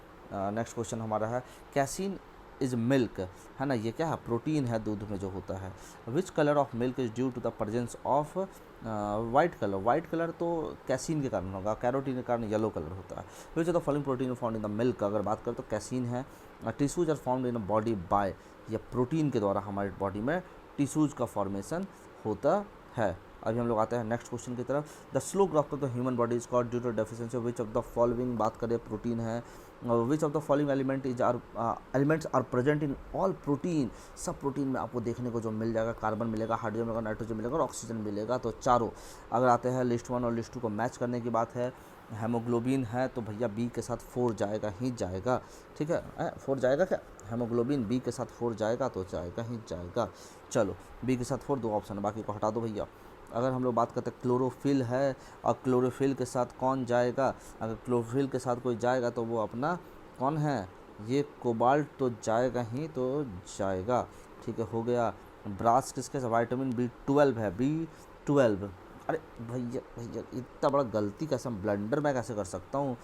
A: नेक्स्ट क्वेश्चन हमारा है कैसीन इज मिल्क, है ना, ये क्या है, प्रोटीन है दूध में जो होता है। Which colour of milk is due to the presence of white colour, white colour तो कैसीन के कारण होगा, कैरोटीन के कारण येलो कलर होता है। Which of the following protein found in the milk, अगर बात करें तो कैसीन है। Tissues are found in a body by, ये प्रोटीन के द्वारा हमारे बॉडी में टिश्यूज का फॉर्मेशन होता है। अभी हम लोग आते हैं नेक्स्ट क्वेश्चन की तरफ। The slow growth of the human body is called due to deficiency of which of the following, बात करें प्रोटीन है। Which of the following elements are present in all protein, सब प्रोटीन में आपको देखने को जो मिल जाएगा, कार्बन मिलेगा, हाइड्रोजन मिलेगा, नाइट्रोजन मिलेगा और ऑक्सीजन मिलेगा, तो चारों। अगर आते हैं लिस्ट 1 और लिस्ट 2 को मैच करने की बात है, हेमोग्लोबिन है तो भैया बी के साथ 4 जाएगा ही जाएगा, ठीक है। 4 जाएगा क्या, हेमोग्लोबिन बी के साथ 4 जाएगा तो जाएगा ही जाएगा। चलो बी के साथ 4, 2 ऑप्शन है, बाकी को हटा दो भैया। अगर हम लोग बात करते हैं क्लोरोफिल है, और क्लोरोफिल के साथ कौन जाएगा, अगर क्लोरोफिल के साथ कोई जाएगा तो वो अपना कौन है, ये कोबाल्ट तो जाएगा ही तो जाएगा, ठीक है, हो गया। ब्रास किसके साथ, विटामिन B12 है, B12। अरे भैया भैया इतना बड़ा गलती कैसे, ब्लंडर मैं कैसे कर सकता हूँ,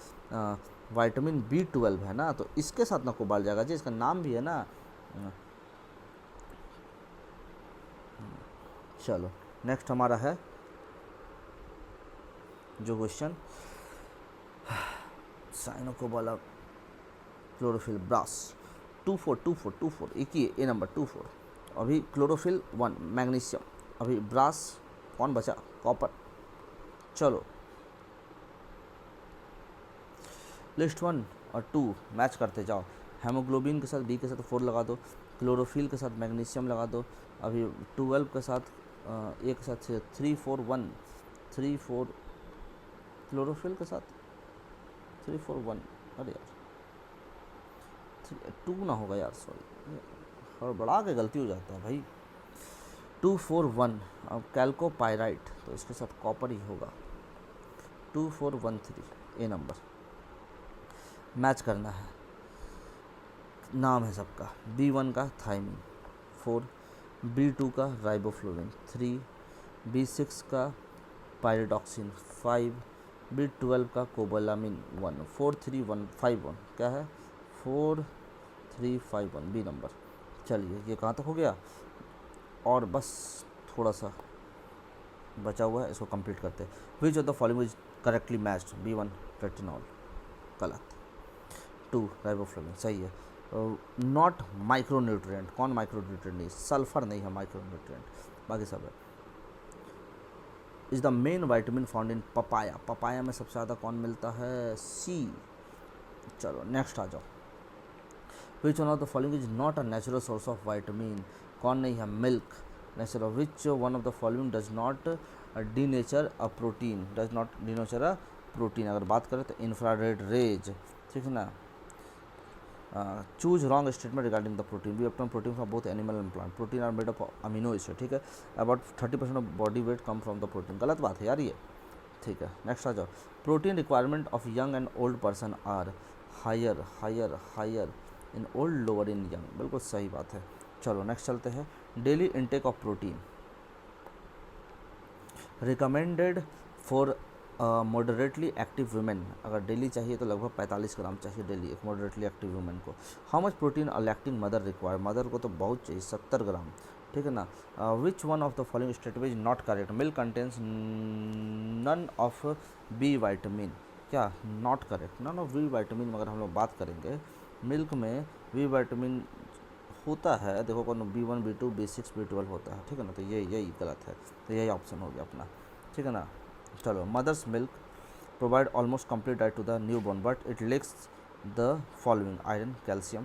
A: विटामिन B12 है ना, तो इसके साथ ना कोबाल्ट जाएगा जी, इसका नाम भी है ना। चलो नेक्स्ट हमारा है जो क्वेश्चन, साइनोकोबाला क्लोरोफिल ब्रास 24 एक ही ए नंबर 24। अभी क्लोरोफिल 1 मैग्नीशियम, अभी ब्रास कौन बचा, कॉपर। चलो लिस्ट 1 और 2 मैच करते जाओ। हेमोग्लोबिन के साथ बी के साथ 4 लगा दो, क्लोरोफिल के साथ मैग्नीशियम लगा दो, अभी 12 के साथ एक साथ 3 4 1 3 4, क्लोरोफिल के साथ 3 4 1, अरे यार 2 ना होगा यार, सॉरी हड़बड़ा के गलती हो जाता है भाई। 2 4 1, अब कैल्कोपाइराइट तो इसके साथ कॉपर ही होगा, 2 4 1 3 ए नंबर मैच करना है। नाम है सबका, B1 का थाइमिन 4, B2 का राइबोफ्लोविन 3, B6 का पायरिडॉक्सिन 5, B12 का कोबालामिन 1, 4 3 1 5 1, क्या है 4 3 5 1 बी नंबर। चलिए ये कहाँ तक हो गया, और बस थोड़ा सा बचा हुआ है, इसको कंप्लीट करते हैं। Which of the following is correctly matched, B1 retinol गलत, 2 राइबोफ्लोविन सही है। नॉट माइक्रोन्यूट्रिएंट, कौन माइक्रोन्यूट्रिएंट नहीं, सल्फर नहीं है माइक्रोन्यूट्रिएंट, बाकी सब है। Is the main vitamin found in papaya, papaya में सबसे ज़्यादा कौन मिलता है, सी। चलो नेक्स्ट आ जाओ। Which one of the following is not a natural source of vitamin, कौन नहीं है, milk natural. Which one of the following does not denature a protein, does not denature a protein, अगर बात करें तो इंफ्रारेड रेज, ठीक है ना। Choose wrong statement regarding the protein, we obtain protein from both animal and plant, protein are made of amino acid, ठीक है। About 30% of body weight come from the protein, गलत बात है यार ये, ठीक है। नेक्स्ट आ जाओ। Protein requirement of young and old person are higher higher higher in old lower in young, बिल्कुल सही बात है। चलो नेक्स्ट चलते हैं। Daily intake of protein recommended for moderately active women, अगर डेली चाहिए तो लगभग 45 ग्राम चाहिए डेली एक मॉडरेटली एक्टिव वुमेन को। How much protein a lactating mother require, mother को तो बहुत चाहिए 70 ग्राम, ठीक है ना। Which one of the following statement is not correct, milk contains none of B vitamin, क्या not correct, none of B vitamin. अगर हम लोग बात करेंगे मिल्क में बी विटामिन होता है, देखो कौन B1 B2 B6 B12 होता है, ठीक है ना, तो ये यही गलत है, तो यही ऑप्शन हो गया अपना, ठीक है ना। चलो mother's milk provide almost complete diet to the new born but it lacks the following iron, calcium,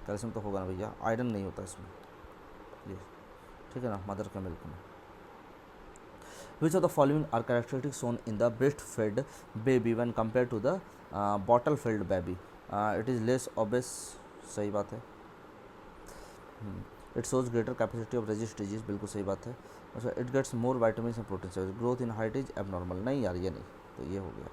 A: calcium तो होगा ना भैया, आयरन नहीं होता इसमें ये, ठीक है ना, मदर के मिल्क में। Which of the following are characteristic shown in the breast fed baby when compare to the bottle field baby? It is less obese, सही बात है। It shows greater capacity of resist disease, बिल्कुल सही बात है। अच्छा, it gets more vitamin and protein, growth in height is abnormal, नहीं यार ये नहीं, तो ये हो गया।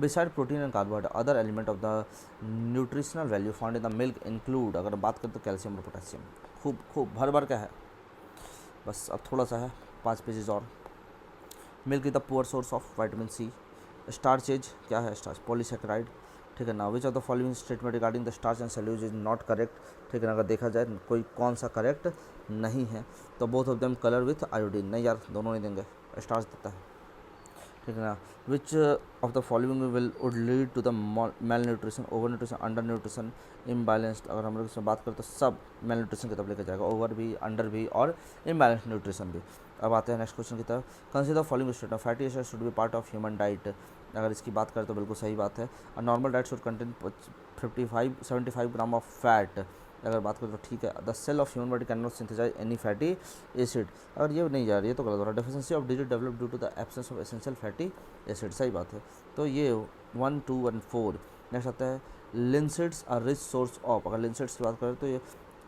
A: Beside protein and carbohydrate other element of the nutritional value found in the milk include, अगर बात करें तो कैल्शियम और पोटेशियम, खूब खूब भर भर का है, बस अब थोड़ा सा है, 5 पेजेस और। Milk is the poor source of vitamin C. Starch is, क्या है स्टार्च? पॉलीसेकेराइड, ठीक है ना। Which of the following statement regarding the starch and cellulose is not correct, ठीक है ना। अगर देखा जाए कोई कौन सा करेक्ट नहीं है, तो both of them colour with iodine, नहीं यार दोनों नहीं देंगे, स्टार्च देता है, ठीक है ना। Which of the following will would lead to the malnutrition, over nutrition, under nutrition, imbalanced, अगर हम लोग इसमें बात करें तो सब मेल न्यूट्रिशन की तरफ लेकर जाएगा, ओवर भी, अंडर भी और इम्बैलेंस्ड न्यूट्रिशन भी। अब आते हैं नेक्स्ट क्वेश्चन की तरफ। Consider following statement, fatty acid should be part of human diet, अगर इसकी बात करें तो बिल्कुल सही बात है। Normal diet should contain 75 gram of fat, अगर बात करें तो ठीक है। The cell of human body cannot synthesise any fatty acid, अगर ये नहीं यार ये तो गलत हो रहा है। Deficiency of disease develop due to the absence of essential fatty acid, सही बात है। तो ये 1, 2 और 4। नेक्स्ट आता है लिंसिड्स आर रिच सोर्स ऑफ, अगर लिंसिड्स की बात करें तो ये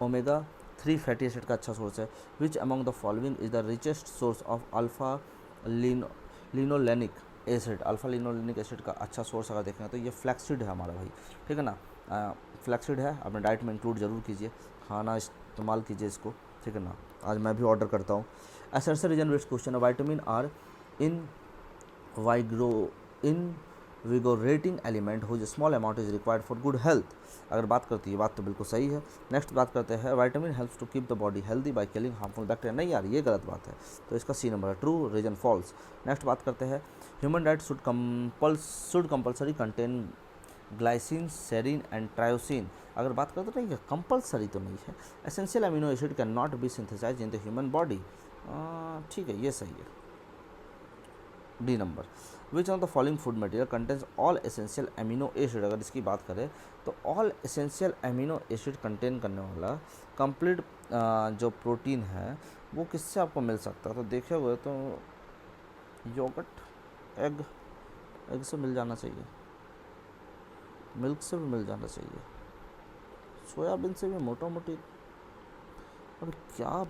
A: ओमेगा 3 फैटी एसिड का अच्छा सोर्स है। Which among the following is the richest source of alpha linolenic acid, alpha linolenic acid का अच्छा सोर्स अगर देखें तो ये फ्लैक्सीड है हमारा भाई, ठीक है ना। फ्लैक्सीड है, अपने डाइट में इंक्लूड जरूर कीजिए, खाना इस्तेमाल कीजिए इसको, ठीक है ना। आज मैं भी ऑर्डर करता हूँ। एसेंशियल रीजन बेस्ड क्वेश्चन है, vitamin are in invigorating element whose small amount is required for good health, अगर बात करती है बात तो बिल्कुल सही है। नेक्स्ट बात करते हैं vitamin helps to keep the body healthy by killing harmful bacteria, नहीं यार ये गलत बात है, तो इसका सी नंबर है, ट्रू, रीजन फॉल्स। नेक्स्ट बात करते हैं human diet should compulsory contain glycine, serine and tyrosine, अगर बात करते तो नहीं कंपल्सरी तो नहीं है। Essential amino acid can not be synthesise in the human body, ठीक है ये सही है, D number. Which of the following food material contains all essential amino acid, अगर इसकी बात करें तो all essential amino acid contain करने वाला कंप्लीट जो प्रोटीन है वो किससे आपको मिल सकता है, तो देखे हुए तो योगर्ट, एग से मिल जाना चाहिए, मिल्क से भी मिल जाना चाहिए, सोयाबीन से भी मोटा मोटी, अगर क्या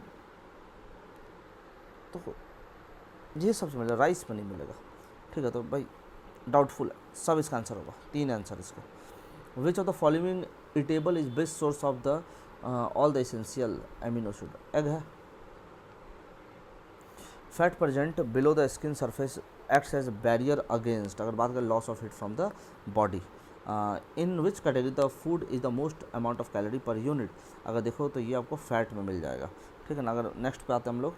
A: तो ये सबसे मिलेगा, राइस में नहीं मिलेगा, ठीक है। तो भाई डाउटफुल है, सब इसका आंसर होगा, 3 आंसर इसका। Which of the following eatable is best source of the all the essential amino acid, egg है। Fat present below the skin surface acts as barrier against, अगर बात करें loss of heat from the body, in which category the food is the most amount of calorie per unit, अगर देखो तो ये आपको फैट में मिल जाएगा, ठीक है ना। अगर नेक्स्ट पे आते हैं हम लोग,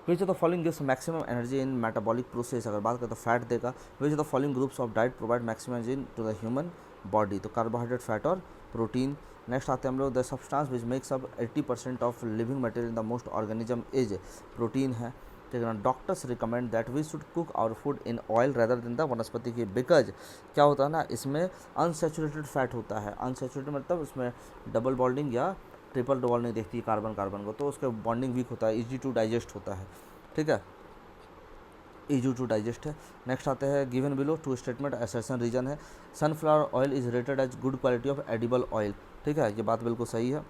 A: which of the following gives maximum energy in metabolic process, अगर बात करें तो फैट देगा। Which of the following groups of diet provide maximum energy in to the human body, तो कार्बोहाइड्रेट, फैट और प्रोटीन। नेक्स्ट आते हैं हम लोग the substance which makes up 80% of living material in the most organism is, protein है, ठीक है ना। Doctors recommend that we should cook our food in oil rather than the vanaspati की, बिकॉज क्या होता है ना इसमें अनसेचुरेटेड फैट होता है, अनसेचुरेटेड मतलब उसमें डबल बॉन्डिंग या ट्रिपल बॉन्डिंग देखती है कार्बन कार्बन को, तो उसका बॉन्डिंग वीक होता है, इजी टू डाइजेस्ट होता है, ठीक है, इजी टू डाइजेस्ट है। नेक्स्ट आते हैं given below two statement assertion reason है, sunflower oil is rated as good quality of edible oil, ठीक है ये बात बिल्कुल सही है।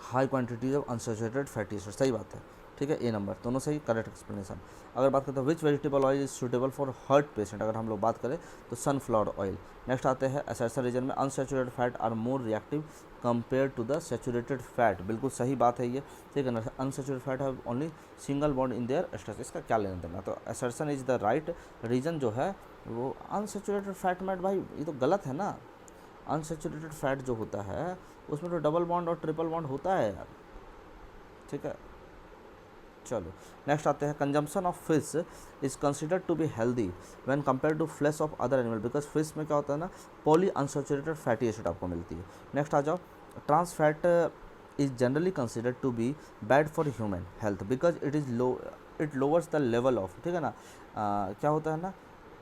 A: High quantities of unsaturated fatty acid, सही बात है, ठीक है ए नंबर, दोनों सही, करेक्ट एक्सप्लेनेशन। अगर बात करते हैं which vegetable oil is suitable for heart patient, अगर हम लोग बात करें तो सनफ्लावर ऑयल। नेक्स्ट आते हैं असर्शन रीजन में unsaturated fat are more reactive compare to the saturated fat, बिल्कुल सही बात है ये, ठीक है ना। Unsaturated fat have only single bond in their structure, इसका क्या लेना देना, तो assertion is the right reason जो है वो अनसेचुरेटेड फैट में, भाई ये तो गलत है ना, अनसेचुरेटेड फैट जो होता है उसमें तो डबल बॉन्ड और ट्रिपल बॉन्ड होता है यार, ठीक है। चलो नेक्स्ट आते हैं consumption of fish is considered to be healthy when compare to flesh of other animal, because fish में क्या होता है ना पॉली अनसेचुरेटेड फैटी एसिड आपको मिलती है। नेक्स्ट आ जाओ, trans fat is generally considered to be bad for human health because it is low, it lowers the level of, ठीक है ना। क्या होता है ना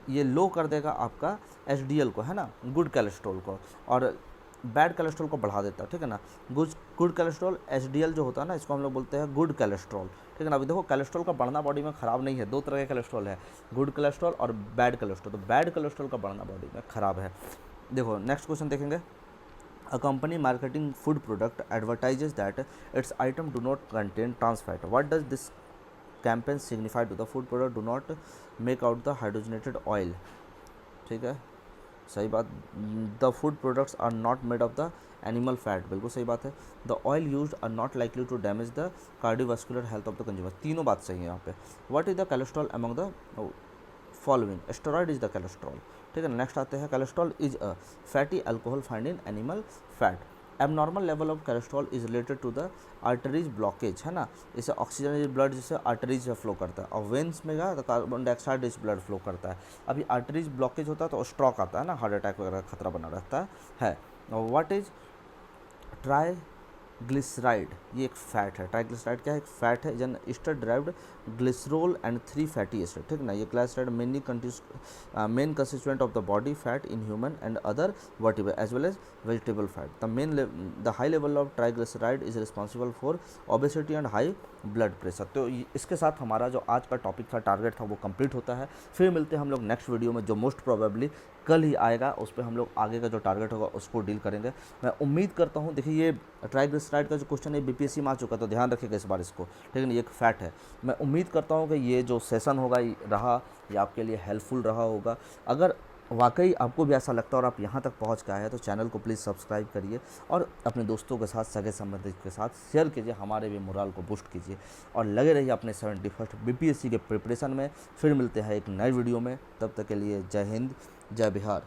A: ये लो कर देगा आपका एचडीएल को, है ना, गुड कोलेस्ट्रॉल को, और बैड कोलेस्ट्रॉल को बढ़ा देता है, ठीक है ना। गुड कोलेस्ट्रॉल एचडीएल जो होता है ना, इसको हम लोग बोलते हैं गुड कोलेस्ट्रॉल, ठीक है ना। अभी देखो कोलेस्ट्रॉल का बढ़ना बॉडी में ख़राब नहीं है, दो तरह के कोलेस्ट्रॉल है, गुड कोलेस्ट्रॉल और बैड कोलेस्ट्रॉल। तो बैड कोलेस्ट्रॉल का बढ़ना बॉडी में ख़राब है। देखो नेक्स्ट क्वेश्चन देखेंगे। A company marketing food product advertises that its item do not contain trans fat. What does this campaign signify to the food product do not make out the hydrogenated oil? ठीक है, सही बात। The food products are not made of the animal fat, बिल्कुल सही बात है। The oil used are not likely to damage the cardiovascular health of the consumer, तीनों बात सही है यहाँ पे। What is the cholesterol among the following? Steroid is the cholesterol, ठीक है। नेक्स्ट आते हैं, cholesterol is a fatty alcohol find in animal fat. Abnormal level of cholesterol is related to the arteries blockage, है ना। इसे ऑक्सीजन ब्लड जिससे आर्टरीज में फ्लो करता है, और वेन्स में क्या, तो कार्बन डाइऑक्साइड इस ब्लड फ्लो करता है। अभी आर्टरीज ब्लॉकेज होता है तो स्ट्रोक आता है ना, हार्ट अटैक वगैरह का खतरा बना रहता है। What is triglyceride? ये एक फैट है। ट्राइग्लिसराइड क्या है? एक फैट है, जन ester derived glycerol and 3 fatty acid, ठीक ना। ये glyceride mainly main constituent of the body fat in human and other vertebrate as well as vegetable fat. The high level of triglyceride is responsible for obesity and high blood pressure. तो इसके साथ हमारा जो आज का टॉपिक था, टारगेट था, वो कंप्लीट होता है। फिर मिलते हैं हम लोग नेक्स्ट वीडियो में, जो मोस्ट प्रोबेबली कल ही आएगा। उस पर हम लोग आगे का जो टारगेट होगा उसको डील करेंगे। मैं उम्मीद करता हूँ, देखिए ये ट्राइग्लिसराइड का जो क्वेश्चन है बीपीएससी में आ चुका है, तो ध्यान रखिएगा इस बार इसको, ठीक है ना। ये एक फैट है। मैं उम्मीद करता हूँ कि ये जो सेशन होगा रहा, ये आपके लिए हेल्पफुल रहा होगा। अगर वाकई आपको भी ऐसा लगता है और आप यहाँ तक पहुँच के आए हैं, तो चैनल को प्लीज़ सब्सक्राइब करिए और अपने दोस्तों के साथ, सगे संबंधित के साथ शेयर कीजिए, हमारे भी मोरल को बूस्ट कीजिए, और लगे रहिए अपने 71st बीपीएससी के प्रिपरेशन में। फिर मिलते हैं एक नए वीडियो में, तब तक के लिए जय हिंद, जय बिहार।